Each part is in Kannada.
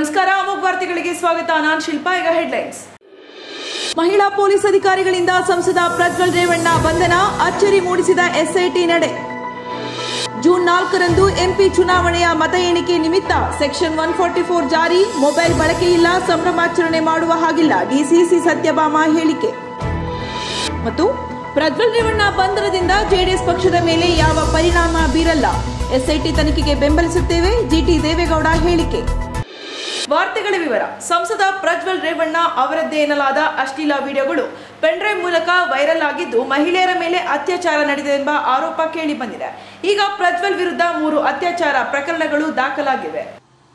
ನಮಸ್ಕಾರ, ಅಮೋಘ ವಾರ್ತೆಗಳಿಗೆ ಸ್ವಾಗತ. ನಾನು ಶಿಲ್ಪಾ. ಈಗ ಹೆಡ್ಲೈನ್ಸ್. ಮಹಿಳಾ ಪೊಲೀಸ್ ಅಧಿಕಾರಿಗಳಿಂದ ಸಂಸದ ಪ್ರಜ್ವಲ್ ರೇವಣ್ಣ ಬಂಧನ, ಅಚ್ಚರಿ ಮೂಡಿಸಿದ ಎಸ್ಐಟಿ ನಡೆ. ಜೂನ್ 4ರಂದು ಎಂಪಿ ಚುನಾವಣೆಯ ಮತ ಎಣಿಕೆ ನಿಮಿತ್ತ ಸೆಕ್ಷನ್ 144 ಜಾರಿ, ಮೊಬೈಲ್ ಬಳಕೆಯಿಲ್ಲ, ಸಂಭ್ರಮಾಚರಣೆ ಮಾಡುವ ಹಾಗಿಲ್ಲ, ಡಿಸಿಸಿ ಸತ್ಯಭಾಮ ಹೇಳಿಕೆ. ಮತ್ತು ಪ್ರಜ್ವಲ್ ರೇವಣ್ಣ ಬಂಧನದಿಂದ ಜೆಡಿಎಸ್ ಪಕ್ಷದ ಮೇಲೆ ಯಾವ ಪರಿಣಾಮ ಬೀರಲ್ಲ, ಎಸ್ಐಟಿ ತನಿಖೆಗೆ ಬೆಂಬಲಿಸುತ್ತೇವೆ, ಜಿಟಿ ದೇವೇಗೌಡ ಹೇಳಿಕೆ. ವಾರ್ತೆಗಳ ವಿವರ. ಸಂಸದ ಪ್ರಜ್ವಲ್ ರೇವಣ್ಣ ಅವರದ್ದೇ ಎನ್ನಲಾದ ಅಶ್ಲೀಲ ವಿಡಿಯೋಗಳು ಪೆನ್ಡ್ರೈವ್ ಮೂಲಕ ವೈರಲ್ ಆಗಿದ್ದು, ಮಹಿಳೆಯರ ಮೇಲೆ ಅತ್ಯಾಚಾರ ನಡೆದಿದೆಂಬ ಆರೋಪ ಕೇಳಿ ಬಂದಿದೆ. ಈಗ ಪ್ರಜ್ವಲ್ ವಿರುದ್ಧ 3 ಅತ್ಯಾಚಾರ ಪ್ರಕರಣಗಳು ದಾಖಲಾಗಿವೆ.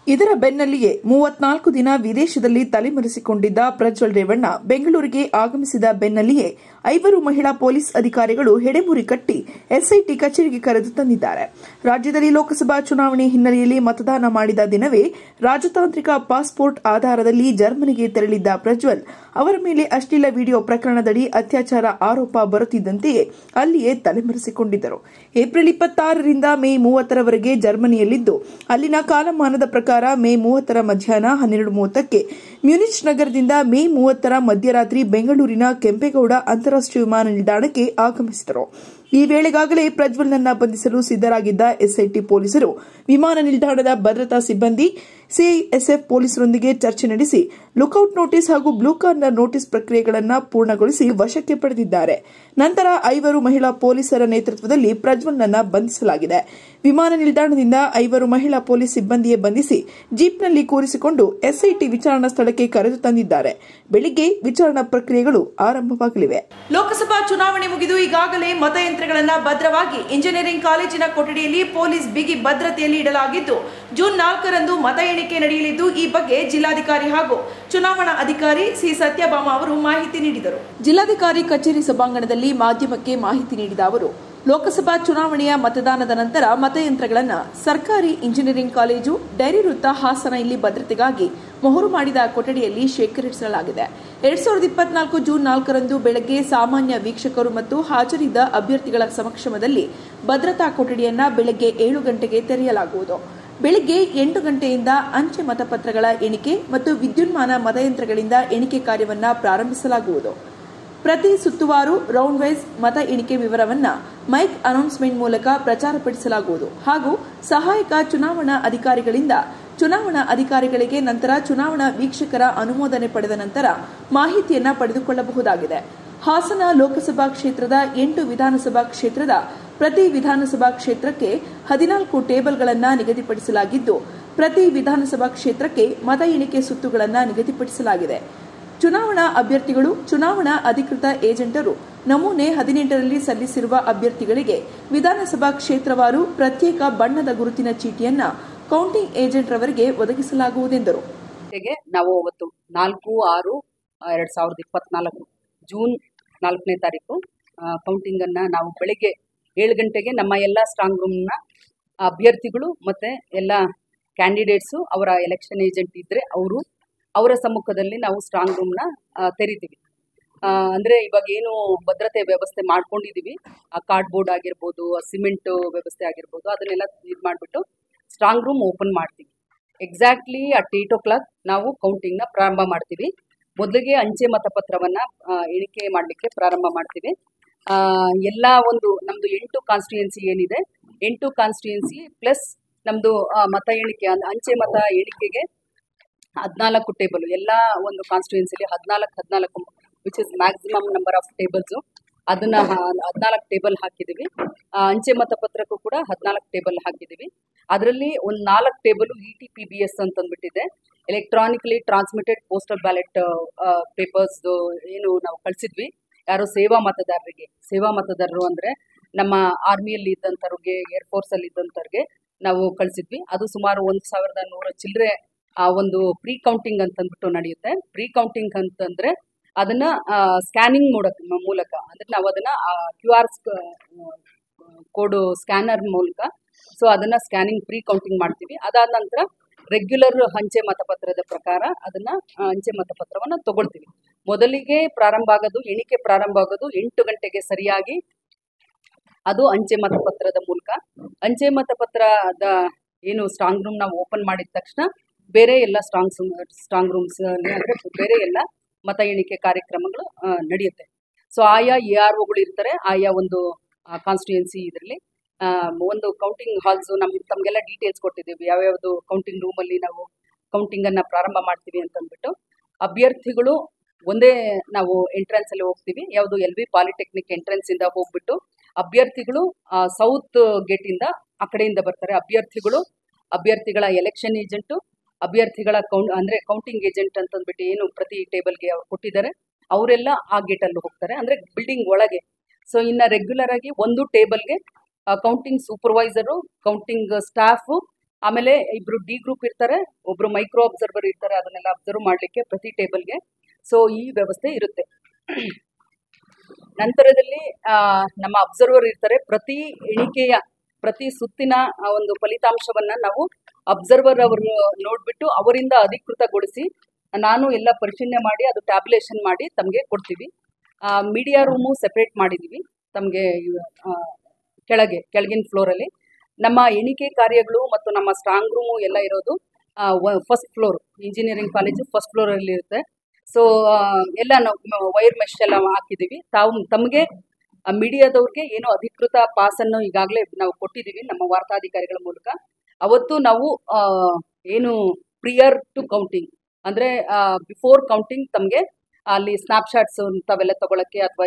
ಇದರ ಬೆನ್ನಲ್ಲಿಯೇ 34 ದಿನ ವಿದೇಶದಲ್ಲಿ ತಲೆಮರೆಸಿಕೊಂಡಿದ್ದ ಪ್ರಜ್ವಲ್ ರೇವಣ್ಣ ಬೆಂಗಳೂರಿಗೆ ಆಗಮಿಸಿದ ಬೆನ್ನಲ್ಲಿಯೇ 5 ಮಹಿಳಾ ಪೊಲೀಸ್ ಅಧಿಕಾರಿಗಳು ಹೆಡೆಮುರಿ ಕಟ್ಟಿ ಎಸ್ಐಟಿ ಕಚೇರಿಗೆ ಕರೆದು ತಂದಿದ್ದಾರೆ. ರಾಜ್ಯದಲ್ಲಿ ಲೋಕಸಭಾ ಚುನಾವಣೆ ಹಿನ್ನೆಲೆಯಲ್ಲಿ ಮತದಾನ ಮಾಡಿದ ದಿನವೇ ರಾಜತಾಂತ್ರಿಕ ಪಾಸ್ಪೋರ್ಟ್ ಆಧಾರದಲ್ಲಿ ಜರ್ಮನಿಗೆ ತೆರಳಿದ್ದ ಪ್ರಜ್ವಲ್ ಅವರ ಮೇಲೆ ಅಶ್ಲೀಲ ವಿಡಿಯೋ ಪ್ರಕರಣದಡಿ ಅತ್ಯಾಚಾರ ಆರೋಪ ಬರುತ್ತಿದ್ದಂತೆಯೇ ಅಲ್ಲಿಯೇ ತಲೆಮರೆಸಿಕೊಂಡಿದ್ದರು. ಏಪ್ರಿಲ್ 26ರಿಂದ ಮೇ 30ರವರೆಗೆ ಜರ್ಮನಿಯಲ್ಲಿದ್ದು, ಅಲ್ಲಿನ ಕಾಲಮಾನದ ಪ್ರಕಾರ ಮೇ 30ರ ಮಧ್ಯಾಹ್ನ 12:30ಕ್ಕೆ ಮ್ಯೂನಿಚ್ ನಗರದಿಂದ ಮೇ 30ರ ಮಧ್ಯರಾತ್ರಿ ಬೆಂಗಳೂರಿನ ಕೆಂಪೇಗೌಡ ಅಂತಾರಾಷ್ಟೀಯ ವಿಮಾನ ನಿಲ್ದಾಣಕ್ಕೆ ಆಗಮಿಸಿದರು. ಈ ವೇಳೆಗಾಗಲೇ ಪ್ರಜ್ವಲ್ನನ್ನ ಬಂಧಿಸಲು ಸಿದ್ದರಾಗಿದ್ದ ಎಸ್ಐಟಿ ಪೊಲೀಸರು ವಿಮಾನ ನಿಲ್ದಾಣದ ಭದ್ರತಾ ಸಿಬ್ಬಂದಿ, ಸಿಐಎಸ್ಎಫ್ ಪೊಲೀಸರೊಂದಿಗೆ ಚರ್ಚೆ ನಡೆಸಿ ಲುಕೌಟ್ ನೋಟಿಸ್ ಹಾಗೂ ಬ್ಲೂ ಕಾರ್ನರ್ ನೋಟಿಸ್ ಪ್ರಕ್ರಿಯೆಗಳನ್ನು ಪೂರ್ಣಗೊಳಿಸಿ ವಶಕ್ಕೆ ಪಡೆದಿದ್ದಾರೆ. ನಂತರ 5 ಮಹಿಳಾ ಪೊಲೀಸರ ನೇತೃತ್ವದಲ್ಲಿ ಪ್ರಜ್ವಲ್ನನ್ನ ಬಂಧಿಸಲಾಗಿದೆ. ವಿಮಾನ ನಿಲ್ದಾಣದಿಂದ 5 ಮಹಿಳಾ ಪೊಲೀಸ್ ಸಿಬ್ಬಂದಿಯೇ ಬಂಧಿಸಿ ಜೀಪ್ನಲ್ಲಿ ಕೂರಿಸಿಕೊಂಡು ಎಸ್ಐಟಿ ವಿಚಾರಣಾ ಸ್ಥಳಕ್ಕೆ ಕರೆದು ತಂದಿದ್ದಾರೆ. ಬೆಳಿಗ್ಗೆ ವಿಚಾರಣಾ ಪ್ರಕ್ರಿಯೆಗಳು ಆರಂಭವಾಗಲಿವೆ. ಲೋಕಸಭಾ ಚುನಾವಣೆ ಮುಗಿದು ಈಗಾಗಲೇ ಮತಯಂತ್ರಗಳನ್ನು ಭದ್ರವಾಗಿ ಇಂಜಿನಿಯರಿಂಗ್ ಕಾಲೇಜಿನ ಕೊಠಡಿಯಲ್ಲಿ ಪೊಲೀಸ್ ಬಿಗಿ ಭದ್ರತೆಯಲ್ಲಿ ಇಡಲಾಗಿದ್ದು, ಜೂನ್ 4ರಂದು ಮತ ಎಣಿಕೆ ನಡೆಯಲಿದ್ದು, ಈ ಬಗ್ಗೆ ಜಿಲ್ಲಾಧಿಕಾರಿ ಹಾಗೂ ಚುನಾವಣಾ ಅಧಿಕಾರಿ ಸಿ ಸತ್ಯಭಾಮ ಅವರು ಮಾಹಿತಿ ನೀಡಿದರು. ಜಿಲ್ಲಾಧಿಕಾರಿ ಕಚೇರಿ ಸಭಾಂಗಣದಲ್ಲಿ ಮಾಧ್ಯಮಕ್ಕೆ ಮಾಹಿತಿ ನೀಡಿದ ಅವರು, ಲೋಕಸಭಾ ಚುನಾವಣೆಯ ಮತದಾನದ ನಂತರ ಮತಯಂತ್ರಗಳನ್ನು ಸರ್ಕಾರಿ ಇಂಜಿನಿಯರಿಂಗ್ ಕಾಲೇಜು, ಡೈರಿ ವೃತ್ತ, ಹಾಸನ ಇಲ್ಲಿ ಭದ್ರತೆಗಾಗಿ ಮೊಹರು ಮಾಡಿದ ಕೊಠಡಿಯಲ್ಲಿ ಶೇಖರಿಸಲಾಗಿದೆ. 2024 ಜೂನ್ 4ರಂದು ಬೆಳಗ್ಗೆ ಸಾಮಾನ್ಯ ವೀಕ್ಷಕರು ಮತ್ತು ಹಾಜರಿದ್ದ ಅಭ್ಯರ್ಥಿಗಳ ಸಮಕ್ಷಮದಲ್ಲಿ ಭದ್ರತಾ ಕೊಠಡಿಯನ್ನು ಬೆಳಗ್ಗೆ 7 ಗಂಟೆಗೆ ತೆರೆಯಲಾಗುವುದು. ಬೆಳಗ್ಗೆ 8 ಗಂಟೆಯಿಂದ ಅಂಚೆ ಮತಪತ್ರಗಳ ಎಣಿಕೆ ಮತ್ತು ವಿದ್ಯುನ್ಮಾನ ಮತಯಂತ್ರಗಳಿಂದ ಎಣಿಕೆ ಕಾರ್ಯವನ್ನು ಪ್ರಾರಂಭಿಸಲಾಗುವುದು. ಪ್ರತಿ ಸುತ್ತುವಾರು ರೌಂಡ್ ವೈಸ್ ಮತ ಎಣಿಕೆ ವಿವರವನ್ನು ಮೈಕ್ ಅನೌನ್ಸ್ಮೆಂಟ್ ಮೂಲಕ ಪ್ರಚಾರಪಡಿಸಲಾಗುವುದು ಹಾಗೂ ಸಹಾಯಕ ಚುನಾವಣಾ ಅಧಿಕಾರಿಗಳಿಂದ ಚುನಾವಣಾ ಅಧಿಕಾರಿಗಳಿಗೆ ನಂತರ ಚುನಾವಣಾ ವೀಕ್ಷಕರ ಅನುಮೋದನೆ ಪಡೆದ ನಂತರ ಮಾಹಿತಿಯನ್ನು ಪಡೆದುಕೊಳ್ಳಬಹುದಾಗಿದೆ. ಹಾಸನ ಲೋಕಸಭಾ ಕ್ಷೇತ್ರದ 8 ವಿಧಾನಸಭಾ ಕ್ಷೇತ್ರದ ಪ್ರತಿ ವಿಧಾನಸಭಾ ಕ್ಷೇತ್ರಕ್ಕೆ 14 ಟೇಬಲ್ಗಳನ್ನು ನಿಗದಿಪಡಿಸಲಾಗಿದ್ದು, ಪ್ರತಿ ವಿಧಾನಸಭಾ ಕ್ಷೇತ್ರಕ್ಕೆ ಮತ ಎಣಿಕೆ ಸುತ್ತುಗಳನ್ನು ನಿಗದಿಪಡಿಸಲಾಗಿದೆ. ಚುನಾವಣಾ ಅಭ್ಯರ್ಥಿಗಳು, ಚುನಾವಣಾ ಅಧಿಕೃತ ಏಜೆಂಟರು ನಮೂನೆ 18ರಲ್ಲಿ ಸಲ್ಲಿಸಿರುವ ಅಭ್ಯರ್ಥಿಗಳಿಗೆ ವಿಧಾನಸಭಾ ಕ್ಷೇತ್ರವಾರು ಪ್ರತ್ಯೇಕ ಬಣ್ಣದ ಗುರುತಿನ ಚೀಟಿಯನ್ನು ಕೌಂಟಿಂಗ್ ಏಜೆಂಟ್ ರವರಿಗೆ ಒದಗಿಸಲಾಗುವುದೆಂದರು. ನಾವು ಅವತ್ತು 4/6/2024 ಜೂನ್ 4ನೇ ತಾರೀಕು ಕೌಂಟಿಂಗ್ ಅನ್ನ ನಾವು ಬೆಳಿಗ್ಗೆ 7 ಗಂಟೆಗೆ ನಮ್ಮ ಎಲ್ಲ ಸ್ಟ್ರಾಂಗ್ ರೂಮ್ನ ಅಭ್ಯರ್ಥಿಗಳು ಮತ್ತೆ ಎಲ್ಲ ಕ್ಯಾಂಡಿಡೇಟ್ಸು, ಅವರ ಎಲೆಕ್ಷನ್ ಏಜೆಂಟ್ ಇದ್ರೆ ಅವರ ಸಮ್ಮುಖದಲ್ಲಿ ನಾವು ಸ್ಟ್ರಾಂಗ್ ರೂಮ್ನ ತೆರಿತೀವಿ. ಅಂದರೆ ಇವಾಗ ಏನು ಭದ್ರತೆ ವ್ಯವಸ್ಥೆ ಮಾಡ್ಕೊಂಡಿದ್ದೀವಿ, ಆ ಕಾರ್ಡ್ಬೋರ್ಡ್ ಆಗಿರ್ಬೋದು, ಸಿಮೆಂಟ್ ವ್ಯವಸ್ಥೆ ಆಗಿರ್ಬೋದು, ಅದನ್ನೆಲ್ಲ ಇದು ಮಾಡಿಬಿಟ್ಟು ಸ್ಟ್ರಾಂಗ್ ರೂಮ್ ಓಪನ್ ಮಾಡ್ತೀವಿ. ಎಕ್ಸಾಕ್ಟ್ಲಿ at 8 o'clock ನಾವು ಕೌಂಟಿಂಗ್ನ ಪ್ರಾರಂಭ ಮಾಡ್ತೀವಿ. ಮೊದಲಿಗೆ ಅಂಚೆ ಮತಪತ್ರವನ್ನು ಎಣಿಕೆ ಮಾಡಲಿಕ್ಕೆ ಪ್ರಾರಂಭ ಮಾಡ್ತೀವಿ. ಎಲ್ಲ ನಮ್ಮದು 8 ಕಾನ್ಸ್ಟಿಟ್ಯೂಯೆನ್ಸಿ ಏನಿದೆ, 8 ಕಾನ್ಸ್ಟಿಟ್ಯೂಯೆನ್ಸಿ ಪ್ಲಸ್ ನಮ್ಮದು ಮತ ಎಣಿಕೆ ಅಂಚೆ ಮತ ಎಣಿಕೆಗೆ 14 ಟೇಬಲ್, ಎಲ್ಲ ಒಂದು ಕಾನ್ಸ್ಟಿಟ್ಯೂಯೆನ್ಸಿಲಿ 14 which is maximum number of tables, ಅದನ್ನ 14 ಟೇಬಲ್ ಹಾಕಿದ್ದೀವಿ. ಅಂಚೆ ಮತಪತ್ರಕ್ಕೂ ಕೂಡ 14 ಟೇಬಲ್ ಹಾಕಿದ್ದೀವಿ. ಅದರಲ್ಲಿ ಒಂದು 4 ಟೇಬಲ್ ETPBS ಅಂತಂದ್ಬಿಟ್ಟಿದೆ, electronically transmitted postal ballot papers ಏನು ನಾವು ಕಳಿಸಿದ್ವಿ ಯಾರೋ ಸೇವಾ ಮತದಾರರು ಅಂದರೆ ನಮ್ಮ ಆರ್ಮಿಯಲ್ಲಿ ಇದ್ದಂಥವ್ರಿಗೆ, ಏರ್ಫೋರ್ಸಲ್ಲಿ ಇದ್ದಂಥವ್ರಿಗೆ ನಾವು ಕಳಿಸಿದ್ವಿ. ಅದು ಸುಮಾರು 1100 ಚಿಲ್ಲರೆ ಒಂದು ಪ್ರೀ ಕೌಂಟಿಂಗ್ ಅಂತಂದ್ಬಿಟ್ಟು ನಡೆಯುತ್ತೆ. ಪ್ರೀ ಕೌಂಟಿಂಗ್ ಅಂತಂದರೆ ಅದನ್ನು ಸ್ಕ್ಯಾನಿಂಗ್ ಮೂಲಕ ಅಂದರೆ ನಾವು ಅದನ್ನು QR ಕೋಡ್ ಸ್ಕ್ಯಾನರ್ ಮೂಲಕ ಅದನ್ನು ಸ್ಕ್ಯಾನಿಂಗ್ ಪ್ರೀ ಕೌಂಟಿಂಗ್ ಮಾಡ್ತೀವಿ. ಅದಾದ ನಂತರ ರೆಗ್ಯುಲರ್ ಅಂಚೆ ಮತಪತ್ರದ ಪ್ರಕಾರ ಅದನ್ನು ಅಂಚೆ ಮತಪತ್ರವನ್ನು ತಗೊಳ್ತೀವಿ. ಮೊದಲಿಗೆ ಎಣಿಕೆ ಪ್ರಾರಂಭ ಆಗೋದು 8 ಗಂಟೆಗೆ ಸರಿಯಾಗಿ. ಅದು ಅಂಚೆ ಮತಪತ್ರದ ಮೂಲಕ. ಅಂಚೆ ಮತಪತ್ರದ ಏನು ಸ್ಟ್ರಾಂಗ್ ರೂಮ್ ನಾವು ಓಪನ್ ಮಾಡಿದ ತಕ್ಷಣ ಬೇರೆ ಎಲ್ಲ ಸ್ಟ್ರಾಂಗ್ ರೂಮ್ಸ್ ಅಂದರೆ ಬೇರೆ ಎಲ್ಲ ಮತ ಎಣಿಕೆ ಕಾರ್ಯಕ್ರಮಗಳು ನಡೆಯುತ್ತೆ. ಸೊ ಆಯಾ AROಗಳು ಇರ್ತಾರೆ, ಆಯಾ ಒಂದು ಕಾನ್ಸ್ಟಿಟ್ಯೂಯೆನ್ಸಿ ಇದರಲ್ಲಿ ಒಂದು ಕೌಂಟಿಂಗ್ ಹಾಲ್ಸು ತಮಗೆಲ್ಲ ಡೀಟೇಲ್ಸ್ ಕೊಟ್ಟಿದ್ದೀವಿ, ಯಾವ್ಯಾವುದು ಕೌಂಟಿಂಗ್ ರೂಮಲ್ಲಿ ನಾವು ಕೌಂಟಿಂಗನ್ನು ಪ್ರಾರಂಭ ಮಾಡ್ತೀವಿ ಅಂತಂದ್ಬಿಟ್ಟು. ಅಭ್ಯರ್ಥಿಗಳು ಒಂದೇ ನಾವು ಎಂಟ್ರೆನ್ಸಲ್ಲಿ ಹೋಗ್ತೀವಿ, ಯಾವುದು LV ಪಾಲಿಟೆಕ್ನಿಕ್ ಎಂಟ್ರೆನ್ಸಿಂದ ಹೋಗ್ಬಿಟ್ಟು ಅಭ್ಯರ್ಥಿಗಳು ಸೌತ್ ಗೇಟಿಂದ ಆ ಕಡೆಯಿಂದ ಬರ್ತಾರೆ. ಅಭ್ಯರ್ಥಿಗಳ ಎಲೆಕ್ಷನ್ ಏಜೆಂಟು, ಅಭ್ಯರ್ಥಿಗಳ ಕೌಂಟಿಂಗ್ ಏಜೆಂಟ್ ಅಂತಂದ್ಬಿಟ್ಟು ಏನು ಪ್ರತಿ ಟೇಬಲ್ಗೆ ಅವ್ರು ಕೊಟ್ಟಿದ್ದಾರೆ ಅವರೆಲ್ಲ ಆ ಗೇಟಲ್ಲಿ ಹೋಗ್ತಾರೆ, ಅಂದರೆ ಬಿಲ್ಡಿಂಗ್ ಒಳಗೆ. ಸೊ ಇನ್ನು ರೆಗ್ಯುಲರ್ ಆಗಿ ಒಂದು ಟೇಬಲ್ಗೆ ಕೌಂಟಿಂಗ್ ಸೂಪರ್ವೈಸರು, ಕೌಂಟಿಂಗ್ ಸ್ಟಾಫು, ಆಮೇಲೆ ಇಬ್ರು D ಗ್ರೂಪ್ ಇರ್ತಾರೆ, ಒಬ್ರು ಮೈಕ್ರೋ ಅಬ್ಸರ್ವರ್ ಇರ್ತಾರೆ, ಅದನ್ನೆಲ್ಲ ಅಬ್ಸರ್ವ್ ಮಾಡಲಿಕ್ಕೆ ಪ್ರತಿ ಟೇಬಲ್ಗೆ. ಸೊ ಈ ವ್ಯವಸ್ಥೆ ಇರುತ್ತೆ. ನಂತರದಲ್ಲಿ ನಮ್ಮ ಅಬ್ಸರ್ವರ್ ಇರ್ತಾರೆ. ಪ್ರತಿ ಸುತ್ತಿನ ಒಂದು ಫಲಿತಾಂಶವನ್ನ ನಾವು ಅಬ್ಸರ್ವರ್ ಅವರು ನೋಡ್ಬಿಟ್ಟು ಅವರಿಂದ ಅಧಿಕೃತಗೊಳಿಸಿ ನಾನು ಎಲ್ಲ ಪರಿಶೀಲನೆ ಮಾಡಿ ಅದು ಟ್ಯಾಬ್ಯುಲೇಷನ್ ಮಾಡಿ ತಮಗೆ ಕೊಡ್ತೀವಿ. ಮೀಡಿಯಾ ರೂಮು ಸೆಪ್ರೇಟ್ ಮಾಡಿದ್ದೀವಿ ತಮಗೆ ಕೆಳಗಿನ ಫ್ಲೋರಲ್ಲಿ. ನಮ್ಮ ಎಣಿಕೆ ಕಾರ್ಯಗಳು ಮತ್ತು ನಮ್ಮ ಸ್ಟ್ರಾಂಗ್ ರೂಮು ಎಲ್ಲ ಇರೋದು first floor, engineering college first ಫ್ಲೋರಲ್ಲಿ ಇರುತ್ತೆ. ಸೊ ಎಲ್ಲ ನಾವು ವೈರ್ ಮೆಶ್ ಎಲ್ಲ ಹಾಕಿದ್ದೀವಿ. ತಮಗೆ ಮೀಡಿಯಾದವ್ರಿಗೆ ಏನು ಅಧಿಕೃತ ಪಾಸನ್ನು ಈಗಾಗಲೇ ನಾವು ಕೊಟ್ಟಿದ್ದೀವಿ ನಮ್ಮ ವಾರ್ತಾಧಿಕಾರಿಗಳ ಮೂಲಕ. ಅವತ್ತು ನಾವು ಏನು ಪ್ರಿಯರ್ ಟು ಕೌಂಟಿಂಗ್ ಅಂದರೆ ಬಿಫೋರ್ ಕೌಂಟಿಂಗ್ ತಮಗೆ ಅಲ್ಲಿ ಸ್ನ್ಯಾಪ್ಶಾಟ್ಸ್ ತಾವೆಲ್ಲ ತಗೊಳಕ್ಕೆ ಅಥವಾ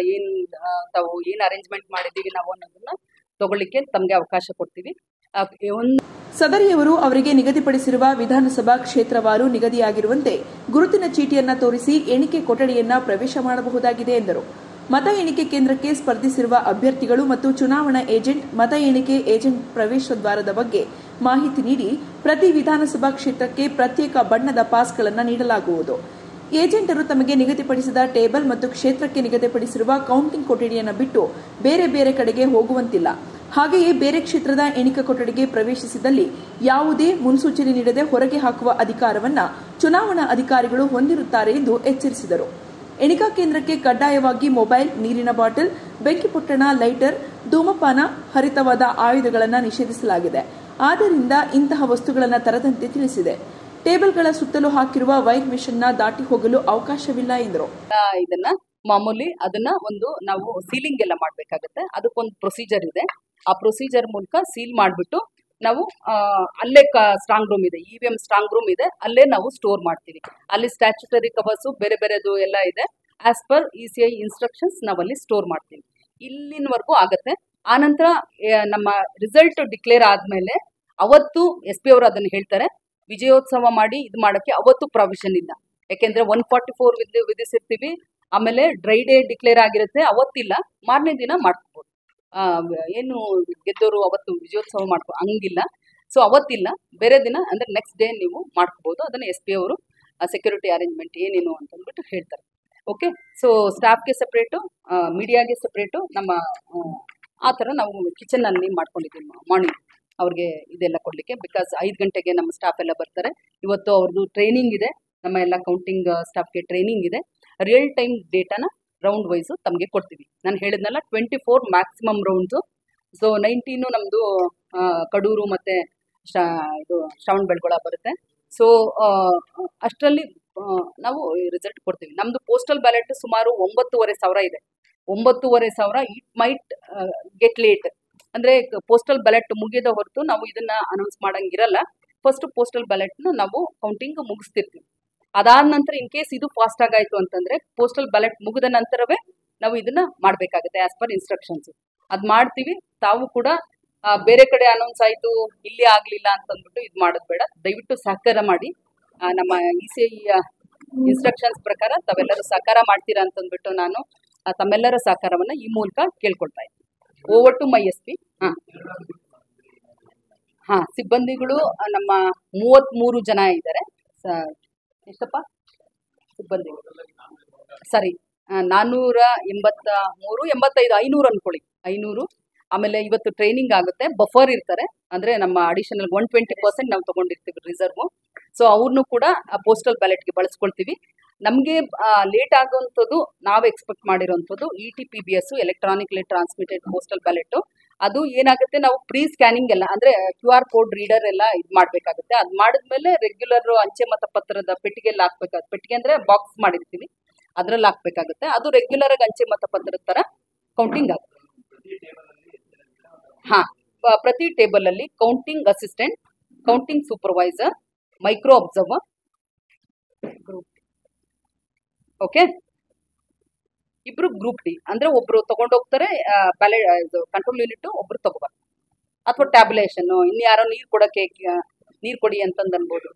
ತಾವು ಏನು ಅರೇಂಜ್ಮೆಂಟ್ ಮಾಡಿದ್ದೀವಿ ನಾವು ಅನ್ನೋದನ್ನ ತಗೊಳ್ಳಿಕ್ಕೆ ತಮಗೆ ಅವಕಾಶ ಕೊಡ್ತೀವಿ. ಸದರಿಯವರು ಅವರಿಗೆ ನಿಗದಿಪಡಿಸಿರುವ ವಿಧಾನಸಭಾ ಕ್ಷೇತ್ರವಾರು ನಿಗದಿಯಾಗಿರುವಂತೆ ಗುರುತಿನ ಚೀಟಿಯನ್ನ ತೋರಿಸಿ ಎಣಿಕೆ ಕೊಠಡಿಯನ್ನ ಪ್ರವೇಶ ಮಾಡಬಹುದಾಗಿದೆ ಎಂದರು. ಮತ ಎಣಿಕೆ ಕೇಂದ್ರಕ್ಕೆ ಸ್ಪರ್ಧಿಸಿರುವ ಅಭ್ಯರ್ಥಿಗಳು ಮತ್ತು ಚುನಾವಣಾ ಏಜೆಂಟ್, ಮತ ಎಣಿಕೆ ಏಜೆಂಟ್ ಪ್ರವೇಶ ದ್ವಾರದ ಬಗ್ಗೆ ಮಾಹಿತಿ ನೀಡಿ ಪ್ರತಿ ವಿಧಾನಸಭಾ ಕ್ಷೇತ್ರಕ್ಕೆ ಪ್ರತ್ಯೇಕ ಬಣ್ಣದ ಪಾಸ್ಗಳನ್ನು ನೀಡಲಾಗುವುದು. ಏಜೆಂಟರು ತಮಗೆ ನಿಗದಿಪಡಿಸಿದ ಟೇಬಲ್ ಮತ್ತು ಕ್ಷೇತ್ರಕ್ಕೆ ನಿಗದಿಪಡಿಸಿರುವ ಕೌಂಟಿಂಗ್ ಕೊಠಡಿಯನ್ನು ಬಿಟ್ಟು ಬೇರೆ ಬೇರೆ ಕಡೆಗೆ ಹೋಗುವಂತಿಲ್ಲ. ಹಾಗೆಯೇ ಬೇರೆ ಕ್ಷೇತ್ರದ ಎಣಿಕಾ ಕೊಠಡಿಗೆ ಪ್ರವೇಶಿಸಿದಲ್ಲಿ ಯಾವುದೇ ಮುನ್ಸೂಚನೆ ನೀಡದೆ ಹೊರಗೆ ಹಾಕುವ ಅಧಿಕಾರವನ್ನು ಚುನಾವಣಾ ಅಧಿಕಾರಿಗಳು ಹೊಂದಿರುತ್ತಾರೆ ಎಂದು ಎಚ್ಚರಿಸಿದರು. ಎಣಿಕಾ ಕೇಂದ್ರಕ್ಕೆ ಕಡ್ಡಾಯವಾಗಿ ಮೊಬೈಲ್, ನೀರಿನ ಬಾಟಲ್, ಬೆಂಕಿಪೊಟ್ಟಣ, ಲೈಟರ್, ಧೂಮಪಾನ, ಹರಿತವಾದ ಆಯುಧಗಳನ್ನು ನಿಷೇಧಿಸಲಾಗಿದೆ. ಆದ್ದರಿಂದ ಇಂತಹ ವಸ್ತುಗಳನ್ನು ತರದಂತೆ ತಿಳಿಸಿದೆ. ಟೇಬಲ್ಗಳ ಸುತ್ತಲೂ ಹಾಕಿರುವ ವೈರ್ ಮೆಷನ್ನ ದಾಟಿ ಹೋಗಲು ಅವಕಾಶವಿಲ್ಲ ಎಂದರು. ಇದನ್ನ ಮಾಮೂಲಿ ಅದನ್ನ ಒಂದು ನಾವು ಸೀಲಿಂಗ್ ಎಲ್ಲ ಮಾಡಬೇಕಾಗುತ್ತೆ. ಅದಕ್ಕೊಂದು ಪ್ರೊಸೀಜರ್ ಇದೆ. ಆ ಪ್ರೊಸೀಜರ್ ಮೂಲಕ ಸೀಲ್ ಮಾಡಿಬಿಟ್ಟು ನಾವು ಅಲ್ಲೇ ಸ್ಟ್ರಾಂಗ್ ರೂಮ್ ಇದೆ, EVM ಸ್ಟ್ರಾಂಗ್ ರೂಮ್ ಇದೆ, ಅಲ್ಲೇ ನಾವು ಸ್ಟೋರ್ ಮಾಡ್ತೀವಿ. ಅಲ್ಲಿ ಸ್ಟ್ಯಾಚ್ಯುಟರಿ ಕವರ್ಸು ಬೇರೆ ಬೇರೆದು ಎಲ್ಲ ಇದೆ. ಆಸ್ ಪರ್ ECI ಇನ್ಸ್ಟ್ರಕ್ಷನ್ಸ್ ನಾವಲ್ಲಿ ಸ್ಟೋರ್ ಮಾಡ್ತೀವಿ. ಇಲ್ಲಿನವರೆಗೂ ಆಗತ್ತೆ. ಆನಂತರ ನಮ್ಮ ರಿಸಲ್ಟ್ ಡಿಕ್ಲೇರ್ ಆದ್ಮೇಲೆ ಅವತ್ತು SP ಅವರು ಅದನ್ನು ಹೇಳ್ತಾರೆ, ವಿಜಯೋತ್ಸವ ಮಾಡಿ ಇದು ಮಾಡೋಕ್ಕೆ ಅವತ್ತು ಪ್ರಾವಿಷನ್ ಇಲ್ಲ. ಯಾಕೆಂದ್ರೆ 144 ವಿಧಿಸಿರ್ತೀವಿ. ಆಮೇಲೆ ಡ್ರೈ ಡೇ ಡಿಕ್ಲೇರ್ ಆಗಿರುತ್ತೆ, ಅವತ್ತಿಲ್ಲ, ಮಾರನೇ ದಿನ ಮಾಡ್ಕೋಬಹುದು. ಏನು ಗೆದ್ದವರು ಅವತ್ತು ವಿಜಯೋತ್ಸವ ಹಂಗಿಲ್ಲ. ಸೊ ಅವತ್ತಿಲ್ಲ, ಬೇರೆ ದಿನ ಅಂದ್ರೆ ನೆಕ್ಸ್ಟ್ ಡೇ ನೀವು ಮಾಡ್ಕೋಬಹುದು. ಅದನ್ನ SP ಅವರು ಸೆಕ್ಯೂರಿಟಿ ಅರೇಂಜ್ಮೆಂಟ್ ಏನೇನು ಅಂತಂದ್ಬಿಟ್ಟು ಹೇಳ್ತಾರೆ. ಓಕೆ, ಸೊ ಸ್ಟಾಫ್ಗೆ ಸಪ್ರೇಟು, ಮೀಡಿಯಾಗೆ ಸಪ್ರೇಟು, ನಮ್ಮ ಆ ಥರ ನಾವು ಕಿಚನಲ್ಲಿ ಮಾಡ್ಕೊಂಡಿದ್ದೀವಿ ಮಾರ್ನಿಂಗ್ ಅವ್ರಿಗೆ ಇದೆಲ್ಲ ಕೊಡಲಿಕ್ಕೆ. ಬಿಕಾಸ್ 5 ಗಂಟೆಗೆ ನಮ್ಮ ಸ್ಟಾಫ್ ಎಲ್ಲ ಬರ್ತಾರೆ. ಇವತ್ತು ಅವ್ರದ್ದು ಟ್ರೈನಿಂಗ್ ಇದೆ, ನಮ್ಮ ಎಲ್ಲ ಕೌಂಟಿಂಗ್ ಸ್ಟಾಫ್ಗೆ ಟ್ರೈನಿಂಗ್ ಇದೆ. ರಿಯಲ್ ಟೈಮ್ ಡೇಟಾನ ರೌಂಡ್ ವೈಸು ತಮಗೆ ಕೊಡ್ತೀವಿ. ನಾನು ಹೇಳಿದ್ನಲ್ಲ 24 ಮ್ಯಾಕ್ಸಿಮಮ್ ರೌಂಡ್ಸು. ಸೊ 19 ನಮ್ಮದು ಕಡೂರು ಮತ್ತು ಇದು ಶ್ರವಣಬೆಳಗೊಳ ಬರುತ್ತೆ. ಸೊ ಅಷ್ಟರಲ್ಲಿ ನಾವು ರಿಸಲ್ಟ್ ಕೊಡ್ತೀವಿ. ನಮ್ಮದು ಪೋಸ್ಟಲ್ ಬ್ಯಾಲೆಟ್ ಸುಮಾರು 9,500 ಇದೆ. 9,500 ಇಟ್ ಮೈಟ್ ಗೆಟ್ ಲೇಟ್. ಅಂದರೆ ಪೋಸ್ಟಲ್ ಬ್ಯಾಲೆಟ್ ಮುಗಿದ ಹೊರತು ನಾವು ಇದನ್ನ ಅನೌನ್ಸ್ ಮಾಡಂಗಿರಲ್ಲ. ಫಸ್ಟ್ ಪೋಸ್ಟಲ್ ಬ್ಯಾಲೆಟ್ನ ನಾವು ಕೌಂಟಿಂಗ್ ಮುಗಿಸ್ತಿರ್ತೀವಿ. ಅದಾದ ನಂತರ ಇನ್ ಕೇಸ್ ಇದು ಫಾಸ್ಟ್ ಆಗಾಯ್ತು ಅಂತಂದ್ರೆ ಪೋಸ್ಟಲ್ ಬ್ಯಾಲೆಟ್ ಮುಗಿದ ನಂತರವೇ ನಾವು ಇದನ್ನ ಮಾಡಬೇಕಾಗುತ್ತೆ ಆಸ್ ಪರ್ ಇನ್ಸ್ಟ್ರಕ್ಷನ್ಸ್. ಅದು ಮಾಡ್ತೀವಿ. ತಾವು ಕೂಡ ಬೇರೆ ಕಡೆ ಅನೌನ್ಸ್ ಆಯಿತು ಇಲ್ಲಿ ಆಗಲಿಲ್ಲ ಅಂತಂದ್ಬಿಟ್ಟು ಇದು ಮಾಡೋದು ಬೇಡ. ದಯವಿಟ್ಟು ಸಹಕಾರ ಮಾಡಿ. ನಮ್ಮ ECI ಇನ್ಸ್ಟ್ರಕ್ಷನ್ಸ್ ಪ್ರಕಾರ ತಾವೆಲ್ಲರೂ ಸಹಕಾರ ಮಾಡ್ತೀರಾ ಅಂತಂದ್ಬಿಟ್ಟು ನಾನು ತಮ್ಮೆಲ್ಲರ ಸಹಕಾರವನ್ನು ಈ ಮೂಲಕ ಕೇಳ್ಕೊಳ್ತಾ ಇದ್ದೀನಿ. Over to my SP. ಸಿಬ್ಬಂದಿಗಳು ನಮ್ಮ 33 ಜನ ಇದ್ದಾರೆ. ಎಷ್ಟಪ್ಪ ಸಿಬ್ಬಂದಿಗಳು? ಸರಿ, 483, 85, 500 ಅನ್ಕೊಳ್ಳಿ. 500. ಆಮೇಲೆ ಇವತ್ತು ಟ್ರೈನಿಂಗ್ ಆಗುತ್ತೆ. ಬಫರ್ ಇರ್ತಾರೆ, ಅಂದರೆ ನಮ್ಮ ಅಡಿಷನಲ್ 120% ನಾವು ತೊಗೊಂಡಿರ್ತೀವಿ ರಿಸರ್ವ್. ಸೊ ಅವ್ರನ್ನೂ ಕೂಡ ಪೋಸ್ಟಲ್ ಬ್ಯಾಲೆಟ್ಗೆ ಬಳಸ್ಕೊಳ್ತೀವಿ. ನಮಗೆ ಲೇಟ್ ಆಗುವಂಥದ್ದು ನಾವು ಎಕ್ಸ್ಪೆಕ್ಟ್ ಮಾಡಿರೋಂಥದ್ದು ETPBS, ಎಲೆಕ್ಟ್ರಾನಿಕ್ಲಿ ಟ್ರಾನ್ಸ್ಮಿಟೆಡ್ ಪೋಸ್ಟಲ್ ಬ್ಯಾಲೆಟು. ಅದು ಏನಾಗುತ್ತೆ, ನಾವು ಪ್ರೀ ಸ್ಕ್ಯಾನಿಂಗ್ ಎಲ್ಲ ಅಂದ್ರೆ QR ಕೋಡ್ ರೀಡರ್ ಎಲ್ಲ ಇದು ಮಾಡ್ಬೇಕಾಗುತ್ತೆ. ಅದು ಮಾಡಿದ್ಮೇಲೆ ರೆಗ್ಯುಲರ್ ಅಂಚೆ ಮತ ಪತ್ರದ ಪೆಟ್ಟಿಗೆಲ್ಲ ಹಾಕ್ಬೇಕಾಗುತ್ತೆ. ಪೆಟ್ಟಿಗೆ ಅಂದ್ರೆ ಬಾಕ್ಸ್ ಮಾಡಿರ್ತೀವಿ, ಅದ್ರಲ್ಲಿ ಹಾಕ್ಬೇಕಾಗುತ್ತೆ. ಅದು ರೆಗ್ಯುಲರ್ ಆಗಿ ಅಂಚೆ ಮತ ಪತ್ರದ ತರ ಕೌಂಟಿಂಗ್ ಆಗುತ್ತೆ. ಹಾ, ಪ್ರತಿ ಟೇಬಲ್ ಅಲ್ಲಿ counting assistant, counting supervisor, micro observer, okay, ಇಬ್ರು ಗ್ರೂಪ್ ಡಿ ಅಂದ್ರೆ ಒಬ್ರು ತಗೊಂಡೋಗ್ತಾರೆ ಕಂಟ್ರೋಲ್ ಯೂನಿಟ್, ಒಬ್ರು ತಗೋಬಾರ್ದು. ಅಥವಾ ಟ್ಯಾಬ್ಯುಲೇಷನ್, ಇನ್ನು ಯಾರೋ ನೀರು ಕೊಡಕ್ಕೆ ನೀರು ಕೊಡಿ ಅಂತಂದು ಅನ್ಬೋದು.